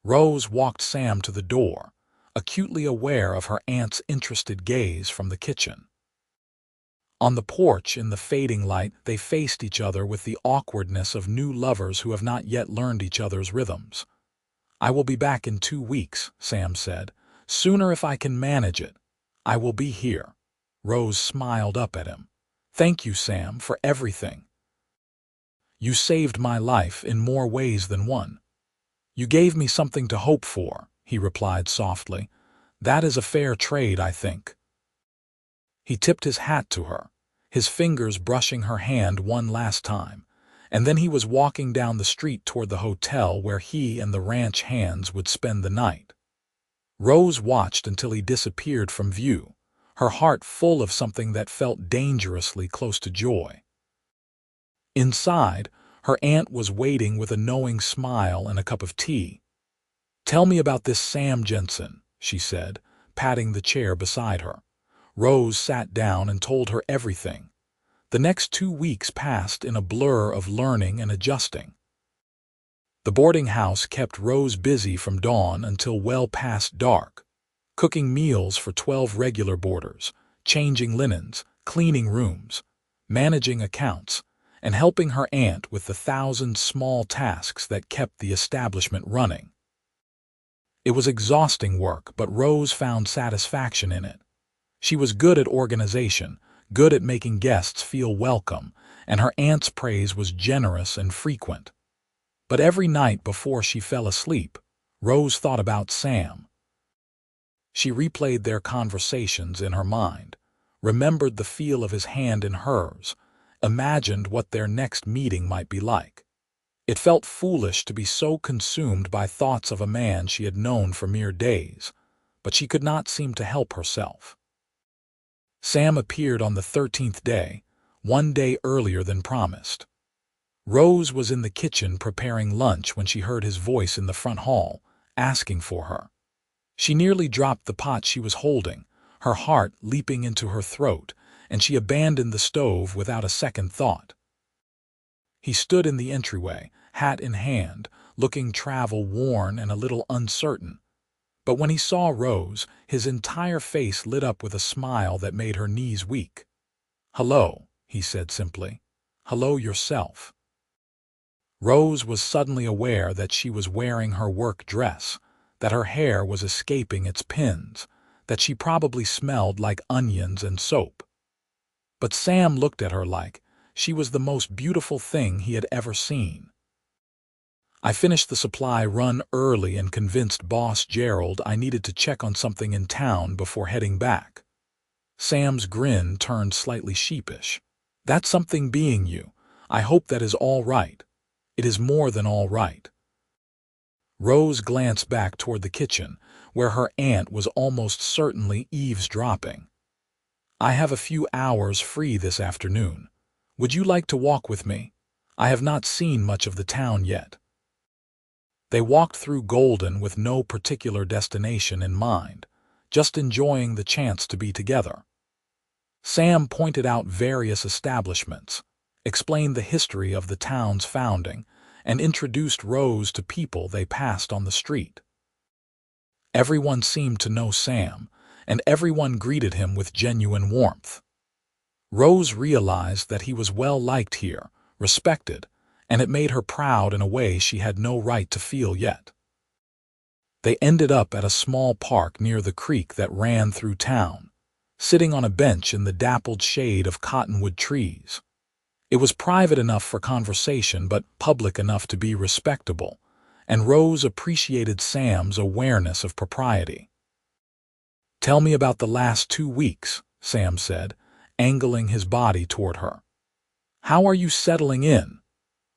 Rose walked Sam to the door, acutely aware of her aunt's interested gaze from the kitchen. On the porch, in the fading light, they faced each other with the awkwardness of new lovers who have not yet learned each other's rhythms. "I will be back in 2 weeks," Sam said. "Sooner if I can manage it. I will be here." Rose smiled up at him. "Thank you, Sam, for everything. You saved my life in more ways than one." "You gave me something to hope for," he replied softly. "That is a fair trade, I think." He tipped his hat to her, his fingers brushing her hand one last time, and then he was walking down the street toward the hotel where he and the ranch hands would spend the night. Rose watched until he disappeared from view, her heart full of something that felt dangerously close to joy. Inside, her aunt was waiting with a knowing smile and a cup of tea. "Tell me about this Sam Jenson," she said, patting the chair beside her. Rose sat down and told her everything. The next 2 weeks passed in a blur of learning and adjusting. The boarding house kept Rose busy from dawn until well past dark, cooking meals for 12 regular boarders, changing linens, cleaning rooms, managing accounts, and helping her aunt with the 1,000 small tasks that kept the establishment running. It was exhausting work, but Rose found satisfaction in it. She was good at organization, good at making guests feel welcome, and her aunt's praise was generous and frequent. But every night before she fell asleep, Rose thought about Sam. She replayed their conversations in her mind, remembered the feel of his hand in hers, imagined what their next meeting might be like. It felt foolish to be so consumed by thoughts of a man she had known for mere days, but she could not seem to help herself. Sam appeared on the 13th day, 1 day earlier than promised. Rose was in the kitchen preparing lunch when she heard his voice in the front hall, asking for her. She nearly dropped the pot she was holding, her heart leaping into her throat, and she abandoned the stove without a second thought. He stood in the entryway, hat in hand, looking travel-worn and a little uncertain. But when he saw Rose, his entire face lit up with a smile that made her knees weak. "Hello," he said simply. "Hello yourself." Rose was suddenly aware that she was wearing her work dress, that her hair was escaping its pins, that she probably smelled like onions and soap. But Sam looked at her like she was the most beautiful thing he had ever seen. "I finished the supply run early and convinced Boss Gerald I needed to check on something in town before heading back." Sam's grin turned slightly sheepish. "That's something being you. I hope that is all right." "It is more than all right." Rose glanced back toward the kitchen, where her aunt was almost certainly eavesdropping. "I have a few hours free this afternoon. Would you like to walk with me? I have not seen much of the town yet." They walked through Golden with no particular destination in mind, just enjoying the chance to be together. Sam pointed out various establishments, explained the history of the town's founding, and introduced Rose to people they passed on the street. Everyone seemed to know Sam, and everyone greeted him with genuine warmth. Rose realized that he was well liked here, respected, and it made her proud in a way she had no right to feel yet. They ended up at a small park near the creek that ran through town, sitting on a bench in the dappled shade of cottonwood trees. It was private enough for conversation but public enough to be respectable, and Rose appreciated Sam's awareness of propriety. "Tell me about the last 2 weeks," Sam said, angling his body toward her. "How are you settling in?"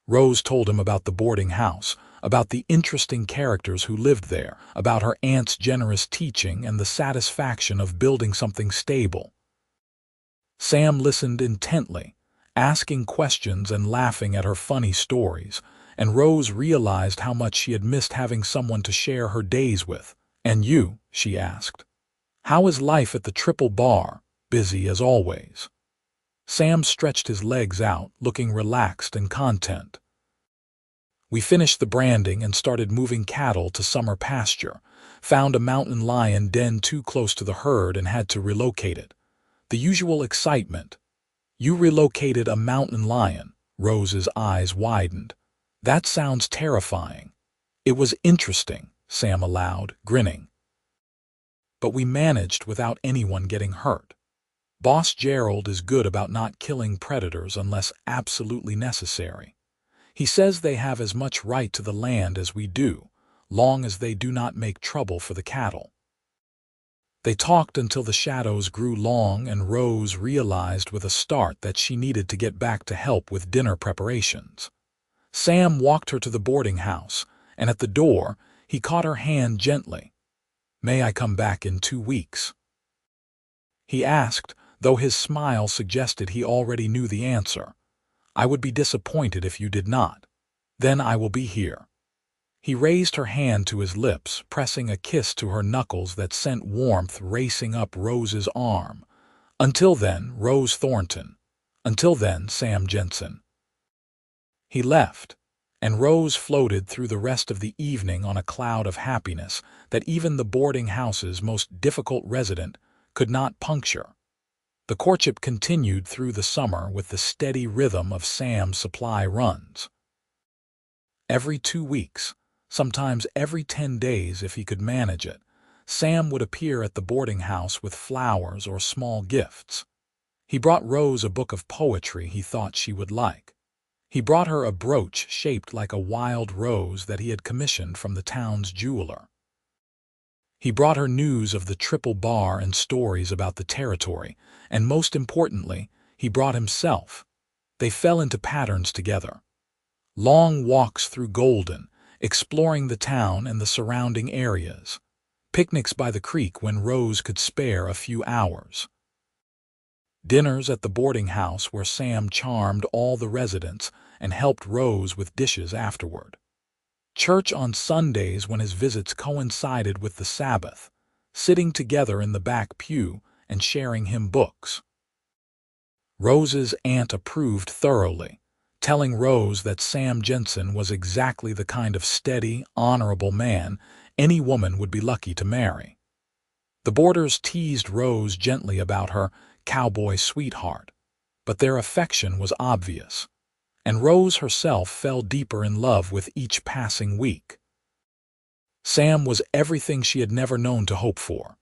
Rose told him about the boarding house, about the interesting characters who lived there, about her aunt's generous teaching and the satisfaction of building something stable. Sam listened intently, asking questions and laughing at her funny stories, and Rose realized how much she had missed having someone to share her days with. "And you?" she asked. "How is life at the Triple Bar? Busy as always?" Sam stretched his legs out, looking relaxed and content. "We finished the branding and started moving cattle to summer pasture, found a mountain lion den too close to the herd and had to relocate it. The usual excitement." "You relocated a mountain lion?" Rose's eyes widened. "That sounds terrifying." "It was interesting," Sam allowed, grinning. "But we managed without anyone getting hurt. Boss Gerald is good about not killing predators unless absolutely necessary. He says they have as much right to the land as we do, long as they do not make trouble for the cattle." They talked until the shadows grew long and Rose realized with a start that she needed to get back to help with dinner preparations. Sam walked her to the boarding house, and at the door, he caught her hand gently. "May I come back in 2 weeks?" he asked, though his smile suggested he already knew the answer. "I would be disappointed if you did not. Then I will be here." He raised her hand to his lips, pressing a kiss to her knuckles that sent warmth racing up Rose's arm. "Until then, Rose Thornton. Until then, Sam Jenson." He left, and Rose floated through the rest of the evening on a cloud of happiness that even the boarding house's most difficult resident could not puncture. The courtship continued through the summer with the steady rhythm of Sam's supply runs. Every 2 weeks, sometimes every 10 days if he could manage it, Sam would appear at the boarding house with flowers or small gifts. He brought Rose a book of poetry he thought she would like. He brought her a brooch shaped like a wild rose that he had commissioned from the town's jeweler. He brought her news of the Triple Bar and stories about the territory, and most importantly, he brought himself. They fell into patterns together. Long walks through Golden, exploring the town and the surrounding areas. Picnics by the creek when Rose could spare a few hours. Dinners at the boarding house where Sam charmed all the residents and helped Rose with dishes afterward. Church on Sundays when his visits coincided with the Sabbath, sitting together in the back pew and sharing hymn books. Rose's aunt approved thoroughly, telling Rose that Sam Jenson was exactly the kind of steady, honorable man any woman would be lucky to marry. The boarders teased Rose gently about her cowboy sweetheart, but their affection was obvious, and Rose herself fell deeper in love with each passing week. Sam was everything she had never known to hope for.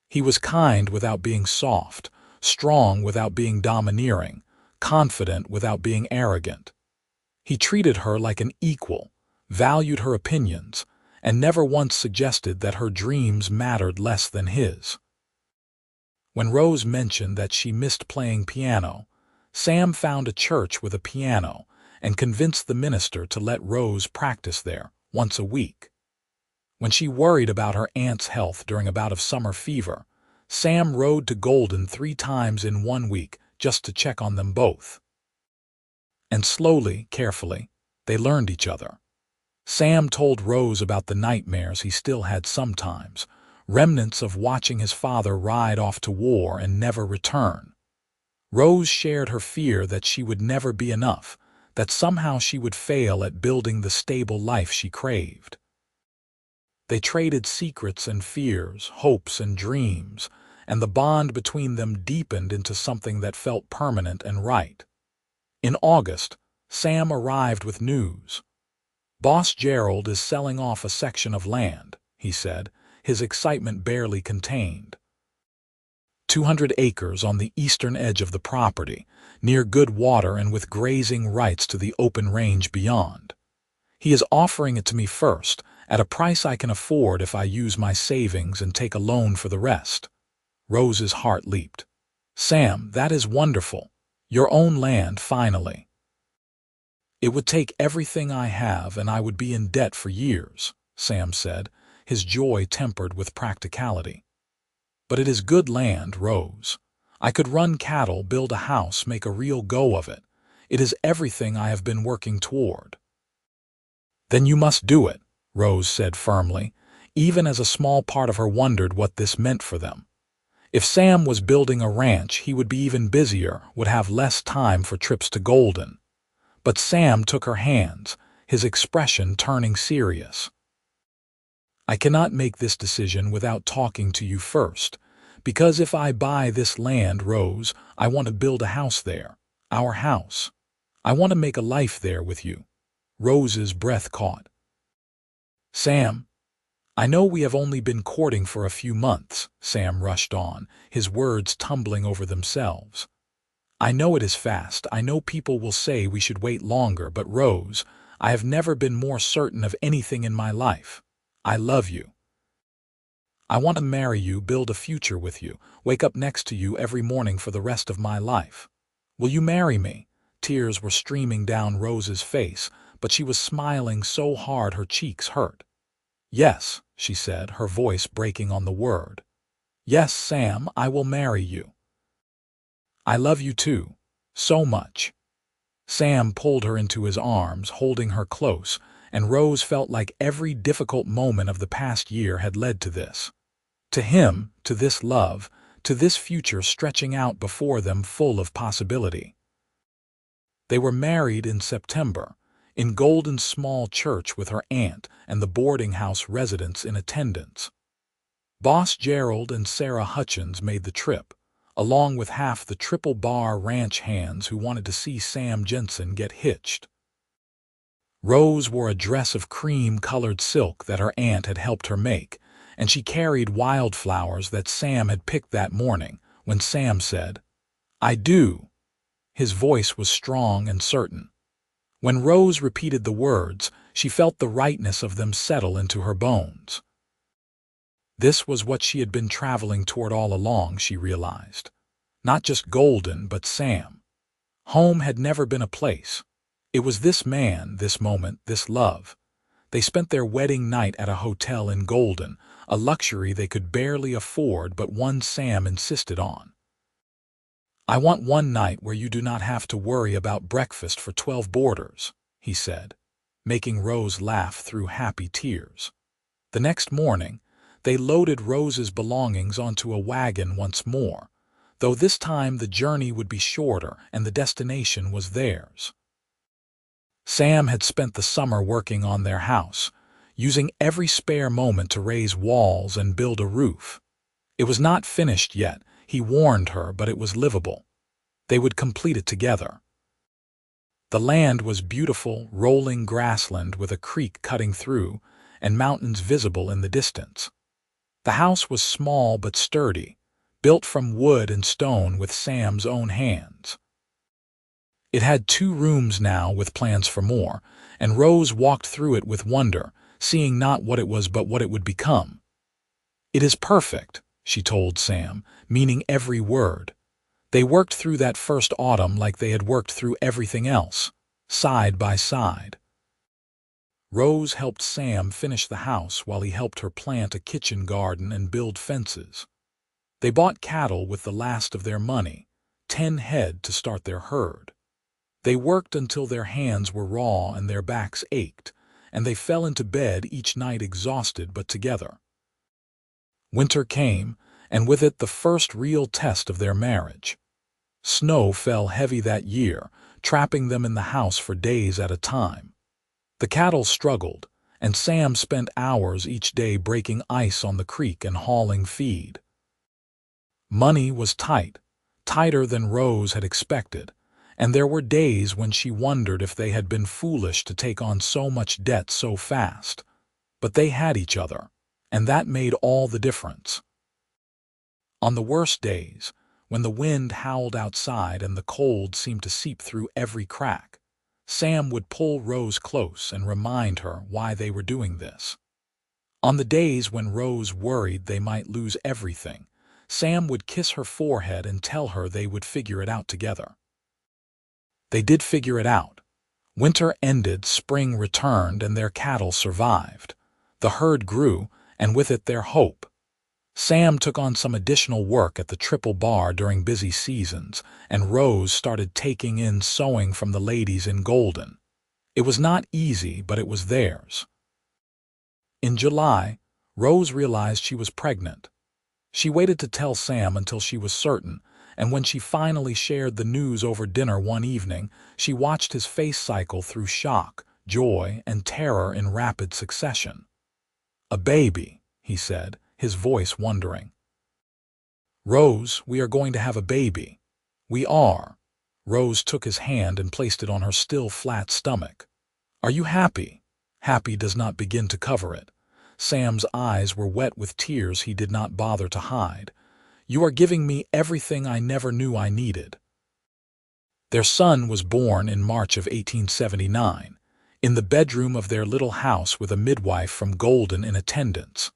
He was kind without being soft, strong without being domineering, confident without being arrogant. He treated her like an equal, valued her opinions, and never once suggested that her dreams mattered less than his. When Rose mentioned that she missed playing piano, Sam found a church with a piano and convinced the minister to let Rose practice there once a week. When she worried about her aunt's health during a bout of summer fever, Sam rode to Golden 3 times in 1 week just to check on them both. And slowly, carefully, they learned each other. Sam told Rose about the nightmares he still had sometimes, remnants of watching his father ride off to war and never return. Rose shared her fear that she would never be enough, that somehow she would fail at building the stable life she craved. They traded secrets and fears, hopes and dreams, and the bond between them deepened into something that felt permanent and right. In August, Sam arrived with news. "Boss Gerald is selling off a section of land," he said, his excitement barely contained. 200 acres on the eastern edge of the property, near good water and with grazing rights to the open range beyond. "He is offering it to me first, at a price I can afford if I use my savings and take a loan for the rest." Rose's heart leaped. "Sam, that is wonderful. Your own land, finally." "It would take everything I have and I would be in debt for years," Sam said, his joy tempered with practicality. "But it is good land, Rose. I could run cattle, build a house, make a real go of it. It is everything I have been working toward." "Then you must do it," Rose said firmly, even as a small part of her wondered what this meant for them. If Sam was building a ranch, he would be even busier, would have less time for trips to Golden. But Sam took her hands, his expression turning serious. "I cannot make this decision without talking to you first, because if I buy this land, Rose, I want to build a house there, our house. I want to make a life there with you." Rose's breath caught. "Sam, I know we have only been courting for a few months," Sam rushed on, his words tumbling over themselves. "I know it is fast. I know people will say we should wait longer, but Rose, I have never been more certain of anything in my life. I love you. I want to marry you, build a future with you, wake up next to you every morning for the rest of my life. Will you marry me?" Tears were streaming down Rose's face, but she was smiling so hard her cheeks hurt. "Yes," she said, her voice breaking on the word. "Yes, Sam, I will marry you. I love you too, so much." Sam pulled her into his arms, holding her close, and Rose felt like every difficult moment of the past year had led to this. To him, to this love, to this future stretching out before them full of possibility. They were married in September, in Golden's small church with her aunt and the boarding house residents in attendance. Boss Gerald and Sarah Hutchins made the trip, along with half the Triple Bar ranch hands who wanted to see Sam Jenson get hitched. Rose wore a dress of cream-colored silk that her aunt had helped her make, and she carried wildflowers that Sam had picked that morning when Sam said, "I do." His voice was strong and certain. When Rose repeated the words, she felt the rightness of them settle into her bones. This was what she had been traveling toward all along, she realized. Not just Golden, but Sam. Home had never been a place. It was this man, this moment, this love. They spent their wedding night at a hotel in Golden, a luxury they could barely afford but one Sam insisted on. "I want one night where you do not have to worry about breakfast for 12 boarders," he said, making Rose laugh through happy tears. The next morning, they loaded Rose's belongings onto a wagon once more, though this time the journey would be shorter and the destination was theirs. Sam had spent the summer working on their house, using every spare moment to raise walls and build a roof. It was not finished yet, he warned her, but it was livable. They would complete it together. The land was beautiful, rolling grassland with a creek cutting through and mountains visible in the distance. The house was small but sturdy, built from wood and stone with Sam's own hands. It had 2 rooms now with plans for more, and Rose walked through it with wonder, seeing not what it was but what it would become. "It is perfect," she told Sam, meaning every word. They worked through that first autumn like they had worked through everything else, side by side. Rose helped Sam finish the house while he helped her plant a kitchen garden and build fences. They bought cattle with the last of their money, 10 head to start their herd. They worked until their hands were raw and their backs ached, and they fell into bed each night exhausted but together. Winter came, and with it the first real test of their marriage. Snow fell heavy that year, trapping them in the house for days at a time. The cattle struggled, and Sam spent hours each day breaking ice on the creek and hauling feed. Money was tight, tighter than Rose had expected, and there were days when she wondered if they had been foolish to take on so much debt so fast. But they had each other, and that made all the difference. On the worst days, when the wind howled outside and the cold seemed to seep through every crack, Sam would pull Rose close and remind her why they were doing this. On the days when Rose worried they might lose everything, Sam would kiss her forehead and tell her they would figure it out together. They did figure it out. Winter ended, spring returned, and their cattle survived. The herd grew, and with it their hope. Sam took on some additional work at the Triple Bar during busy seasons, and Rose started taking in sewing from the ladies in Golden. It was not easy, but it was theirs. In July, Rose realized she was pregnant. She waited to tell Sam until she was certain, and when she finally shared the news over dinner one evening, she watched his face cycle through shock, joy, and terror in rapid succession. "A baby," he said, his voice wondering. "Rose, we are going to have a baby." "We are." Rose took his hand and placed it on her still flat stomach. "Are you happy?" Happy does not begin to cover it. Sam's eyes were wet with tears he did not bother to hide. "You are giving me everything I never knew I needed." Their son was born in March of 1879, in the bedroom of their little house with a midwife from Golden in attendance.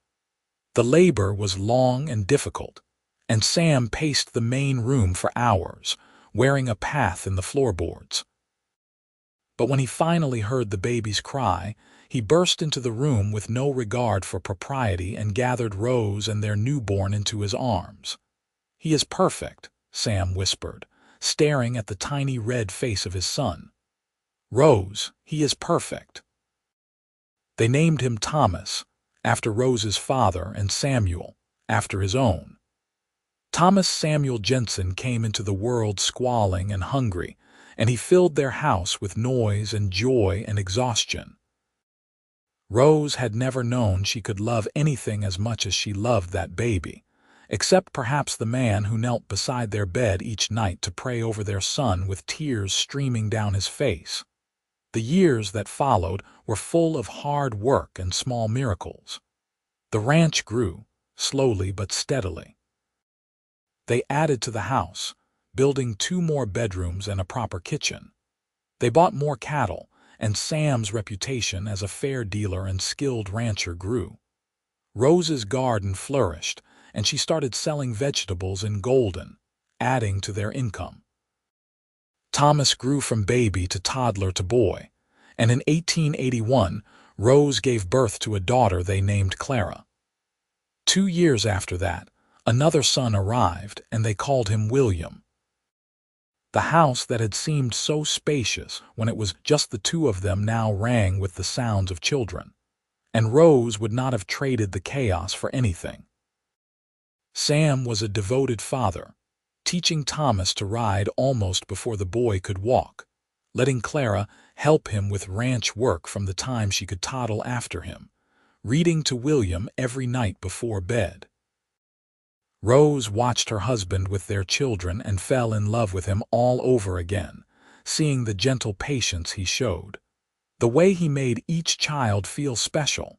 The labor was long and difficult, and Sam paced the main room for hours, wearing a path in the floorboards. But when he finally heard the baby's cry, he burst into the room with no regard for propriety and gathered Rose and their newborn into his arms. "He is perfect," Sam whispered, staring at the tiny red face of his son. "Rose, he is perfect." They named him Thomas, after Rose's father, and Samuel, after his own. Thomas Samuel Jenson came into the world squalling and hungry, and he filled their house with noise and joy and exhaustion. Rose had never known she could love anything as much as she loved that baby, except perhaps the man who knelt beside their bed each night to pray over their son with tears streaming down his face. The years that followed were full of hard work and small miracles. The ranch grew, slowly but steadily. They added to the house, building 2 more bedrooms and a proper kitchen. They bought more cattle, and Sam's reputation as a fair dealer and skilled rancher grew. Rose's garden flourished, and she started selling vegetables in Golden, adding to their income. Thomas grew from baby to toddler to boy, and in 1881, Rose gave birth to a daughter they named Clara. 2 years after that, another son arrived, and they called him William. The house that had seemed so spacious when it was just the 2 of them now rang with the sounds of children, and Rose would not have traded the chaos for anything. Sam was a devoted father, teaching Thomas to ride almost before the boy could walk, letting Clara help him with ranch work from the time she could toddle after him, reading to William every night before bed. Rose watched her husband with their children and fell in love with him all over again, seeing the gentle patience he showed, the way he made each child feel special.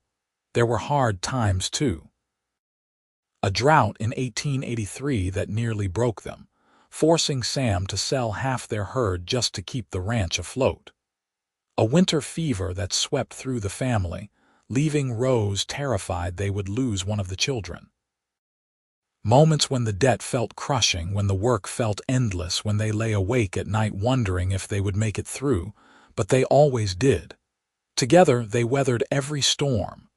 There were hard times, too. A drought in 1883 that nearly broke them, forcing Sam to sell half their herd just to keep the ranch afloat. A winter fever that swept through the family, leaving Rose terrified they would lose one of the children. Moments when the debt felt crushing, when the work felt endless, when they lay awake at night wondering if they would make it through, but they always did. Together they weathered every storm.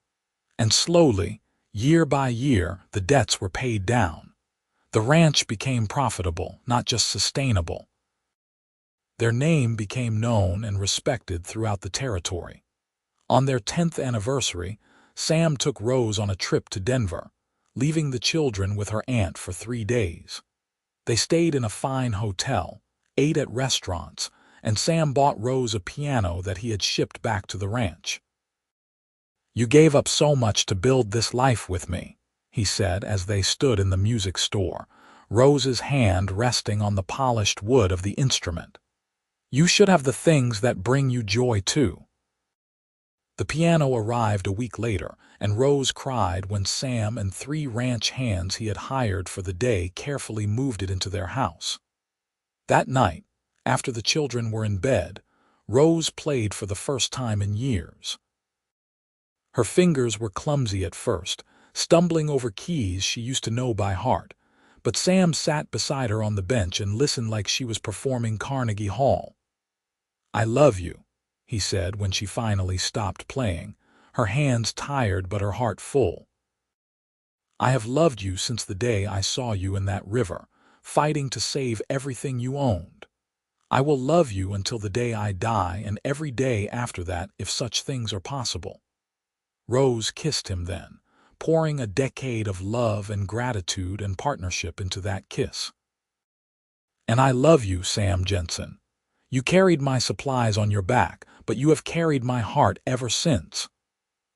And slowly, year by year, the debts were paid down. The ranch became profitable, not just sustainable. Their name became known and respected throughout the territory. On their 10th anniversary, Sam took Rose on a trip to Denver, leaving the children with her aunt for 3 days. They stayed in a fine hotel, ate at restaurants, and Sam bought Rose a piano that he had shipped back to the ranch. "You gave up so much to build this life with me," he said as they stood in the music store, Rose's hand resting on the polished wood of the instrument. "You should have the things that bring you joy too." The piano arrived a week later, and Rose cried when Sam and 3 ranch hands he had hired for the day carefully moved it into their house. That night, after the children were in bed, Rose played for the first time in years. Her fingers were clumsy at first, stumbling over keys she used to know by heart, but Sam sat beside her on the bench and listened like she was performing Carnegie Hall. "I love you," he said when she finally stopped playing, her hands tired but her heart full. "I have loved you since the day I saw you in that river, fighting to save everything you owned. I will love you until the day I die and every day after that if such things are possible." Rose kissed him then, pouring a decade of love and gratitude and partnership into that kiss. "And I love you, Sam Jenson. You carried my supplies on your back, but you have carried my heart ever since."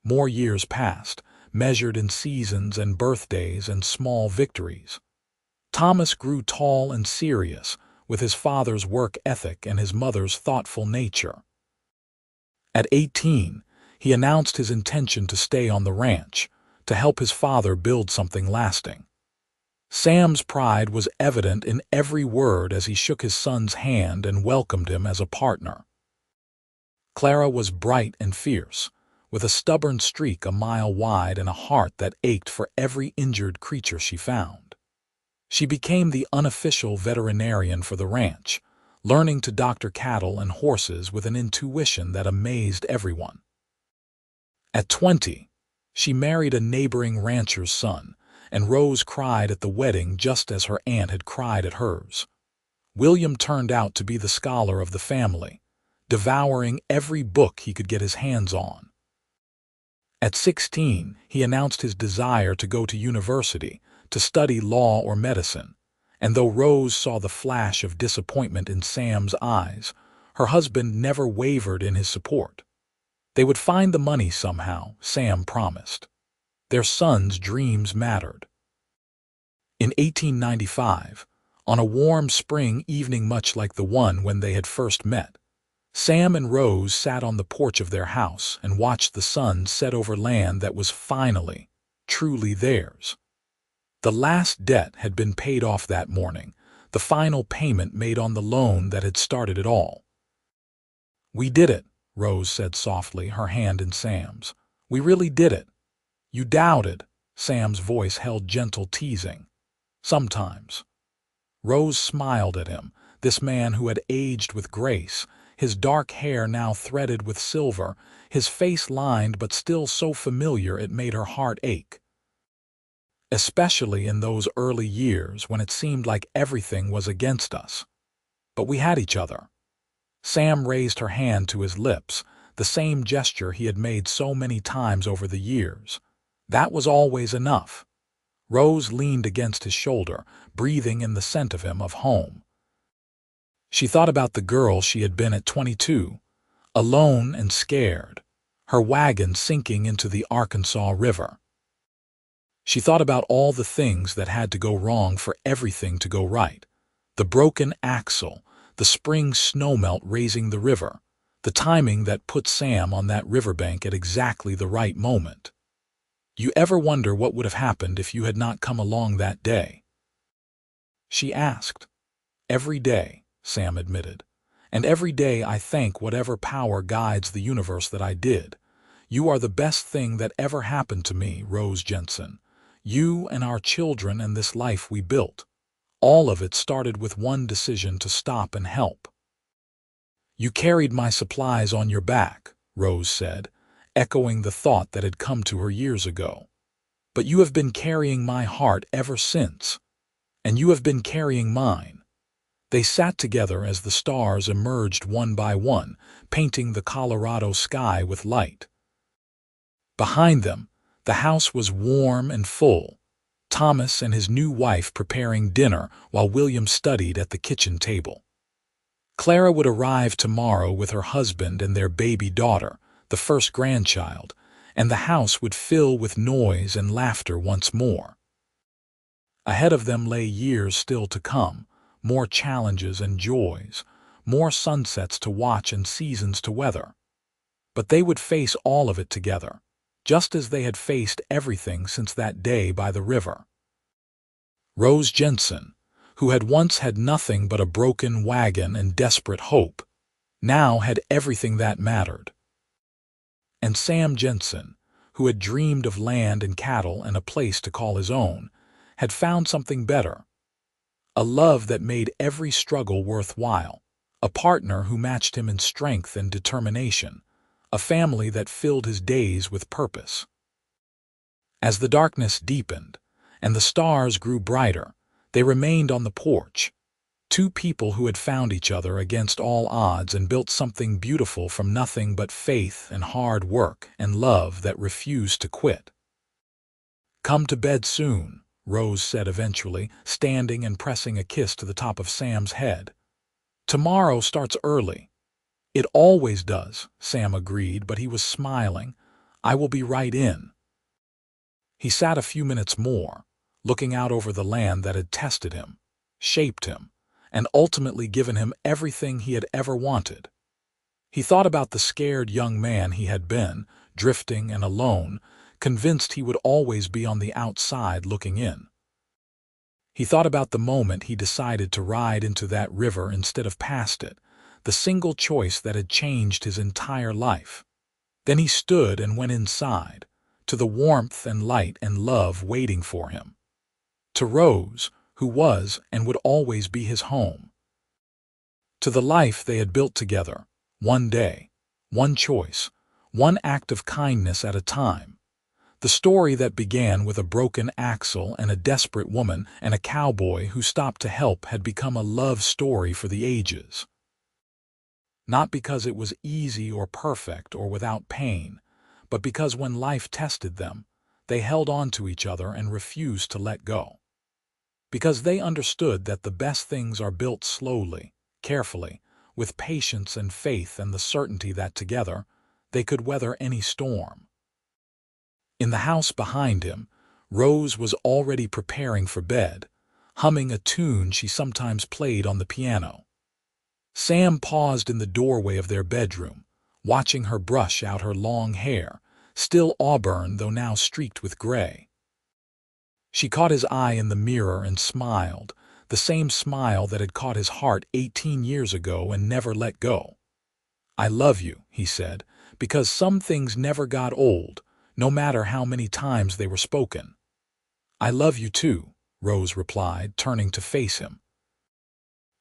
More years passed, measured in seasons and birthdays and small victories. Thomas grew tall and serious, with his father's work ethic and his mother's thoughtful nature. At 18, he announced his intention to stay on the ranch, to help his father build something lasting. Sam's pride was evident in every word as he shook his son's hand and welcomed him as a partner. Clara was bright and fierce, with a stubborn streak a mile wide and a heart that ached for every injured creature she found. She became the unofficial veterinarian for the ranch, learning to doctor cattle and horses with an intuition that amazed everyone. At 20, she married a neighboring rancher's son, and Rose cried at the wedding just as her aunt had cried at hers. William turned out to be the scholar of the family, devouring every book he could get his hands on. At 16, he announced his desire to go to university, to study law or medicine, and though Rose saw the flash of disappointment in Sam's eyes, her husband never wavered in his support. They would find the money somehow, Sam promised. Their son's dreams mattered. In 1895, on a warm spring evening much like the one when they had first met, Sam and Rose sat on the porch of their house and watched the sun set over land that was finally, truly theirs. The last debt had been paid off that morning, the final payment made on the loan that had started it all. "We did it," Rose said softly, her hand in Sam's. "We really did it." "You doubted," Sam's voice held gentle teasing. "Sometimes." Rose smiled at him, this man who had aged with grace, his dark hair now threaded with silver, his face lined but still so familiar it made her heart ache. Especially in those early years when it seemed like everything was against us. But we had each other. Sam raised her hand to his lips, the same gesture he had made so many times over the years. That was always enough. Rose leaned against his shoulder, breathing in the scent of him, of home. She thought about the girl she had been at 22, alone and scared, her wagon sinking into the Arkansas River. She thought about all the things that had to go wrong for everything to go right. The broken axle, the spring snowmelt raising the river, the timing that put Sam on that riverbank at exactly the right moment. You ever wonder what would have happened if you had not come along that day? She asked. Every day, Sam admitted. And every day I thank whatever power guides the universe that I did. You are the best thing that ever happened to me, Rose Jenson. You and our children and this life we built. All of it started with one decision to stop and help. You carried my supplies on your back, Rose said, echoing the thought that had come to her years ago. But you have been carrying my heart ever since. And you have been carrying mine. They sat together as the stars emerged one by one, painting the Colorado sky with light. Behind them, the house was warm and full, Thomas and his new wife preparing dinner while William studied at the kitchen table. Clara would arrive tomorrow with her husband and their baby daughter, the first grandchild, and the house would fill with noise and laughter once more. Ahead of them lay years still to come, more challenges and joys, more sunsets to watch and seasons to weather. But they would face all of it together, just as they had faced everything since that day by the river. Rose Jenson, who had once had nothing but a broken wagon and desperate hope, now had everything that mattered. And Sam Jenson, who had dreamed of land and cattle and a place to call his own, had found something better. A love that made every struggle worthwhile, a partner who matched him in strength and determination, a family that filled his days with purpose. As the darkness deepened and the stars grew brighter, they remained on the porch, two people who had found each other against all odds and built something beautiful from nothing but faith and hard work and love that refused to quit. "Come to bed soon," Rose said eventually, standing and pressing a kiss to the top of Sam's head. "Tomorrow starts early." "It always does," Sam agreed, but he was smiling. "I will be right in." He sat a few minutes more, looking out over the land that had tested him, shaped him, and ultimately given him everything he had ever wanted. He thought about the scared young man he had been, drifting and alone, convinced he would always be on the outside looking in. He thought about the moment he decided to ride into that river instead of past it, the single choice that had changed his entire life. Then he stood and went inside, to the warmth and light and love waiting for him. To Rose, who was and would always be his home. To the life they had built together, one day, one choice, one act of kindness at a time. The story that began with a broken axle and a desperate woman and a cowboy who stopped to help had become a love story for the ages. Not because it was easy or perfect or without pain, but because when life tested them, they held on to each other and refused to let go. Because they understood that the best things are built slowly, carefully, with patience and faith and the certainty that together they could weather any storm. In the house behind him, Rose was already preparing for bed, humming a tune she sometimes played on the piano. Sam paused in the doorway of their bedroom, watching her brush out her long hair, still auburn though now streaked with gray. She caught his eye in the mirror and smiled, the same smile that had caught his heart 18 years ago and never let go. "I love you," he said, "because some things never got old, no matter how many times they were spoken." "I love you too," Rose replied, turning to face him.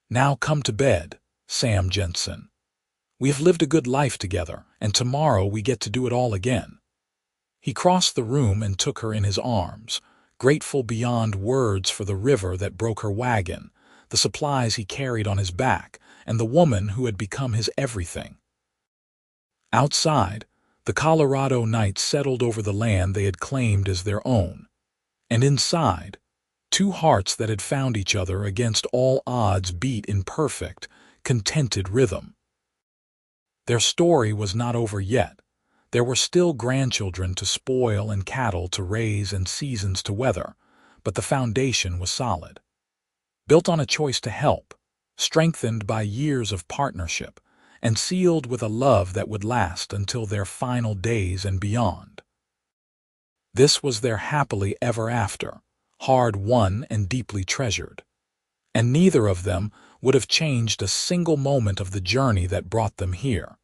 "Now come to bed, Sam Jenson. We have lived a good life together, and tomorrow we get to do it all again." He crossed the room and took her in his arms, grateful beyond words for the river that broke her wagon, the supplies he carried on his back, and the woman who had become his everything. Outside, the Colorado night settled over the land they had claimed as their own. And inside, two hearts that had found each other against all odds beat in perfect, contented rhythm. Their story was not over yet. There were still grandchildren to spoil and cattle to raise and seasons to weather, but the foundation was solid. Built on a choice to help, strengthened by years of partnership, and sealed with a love that would last until their final days and beyond. This was their happily ever after, hard-won and deeply treasured. And neither of them would have changed a single moment of the journey that brought them here.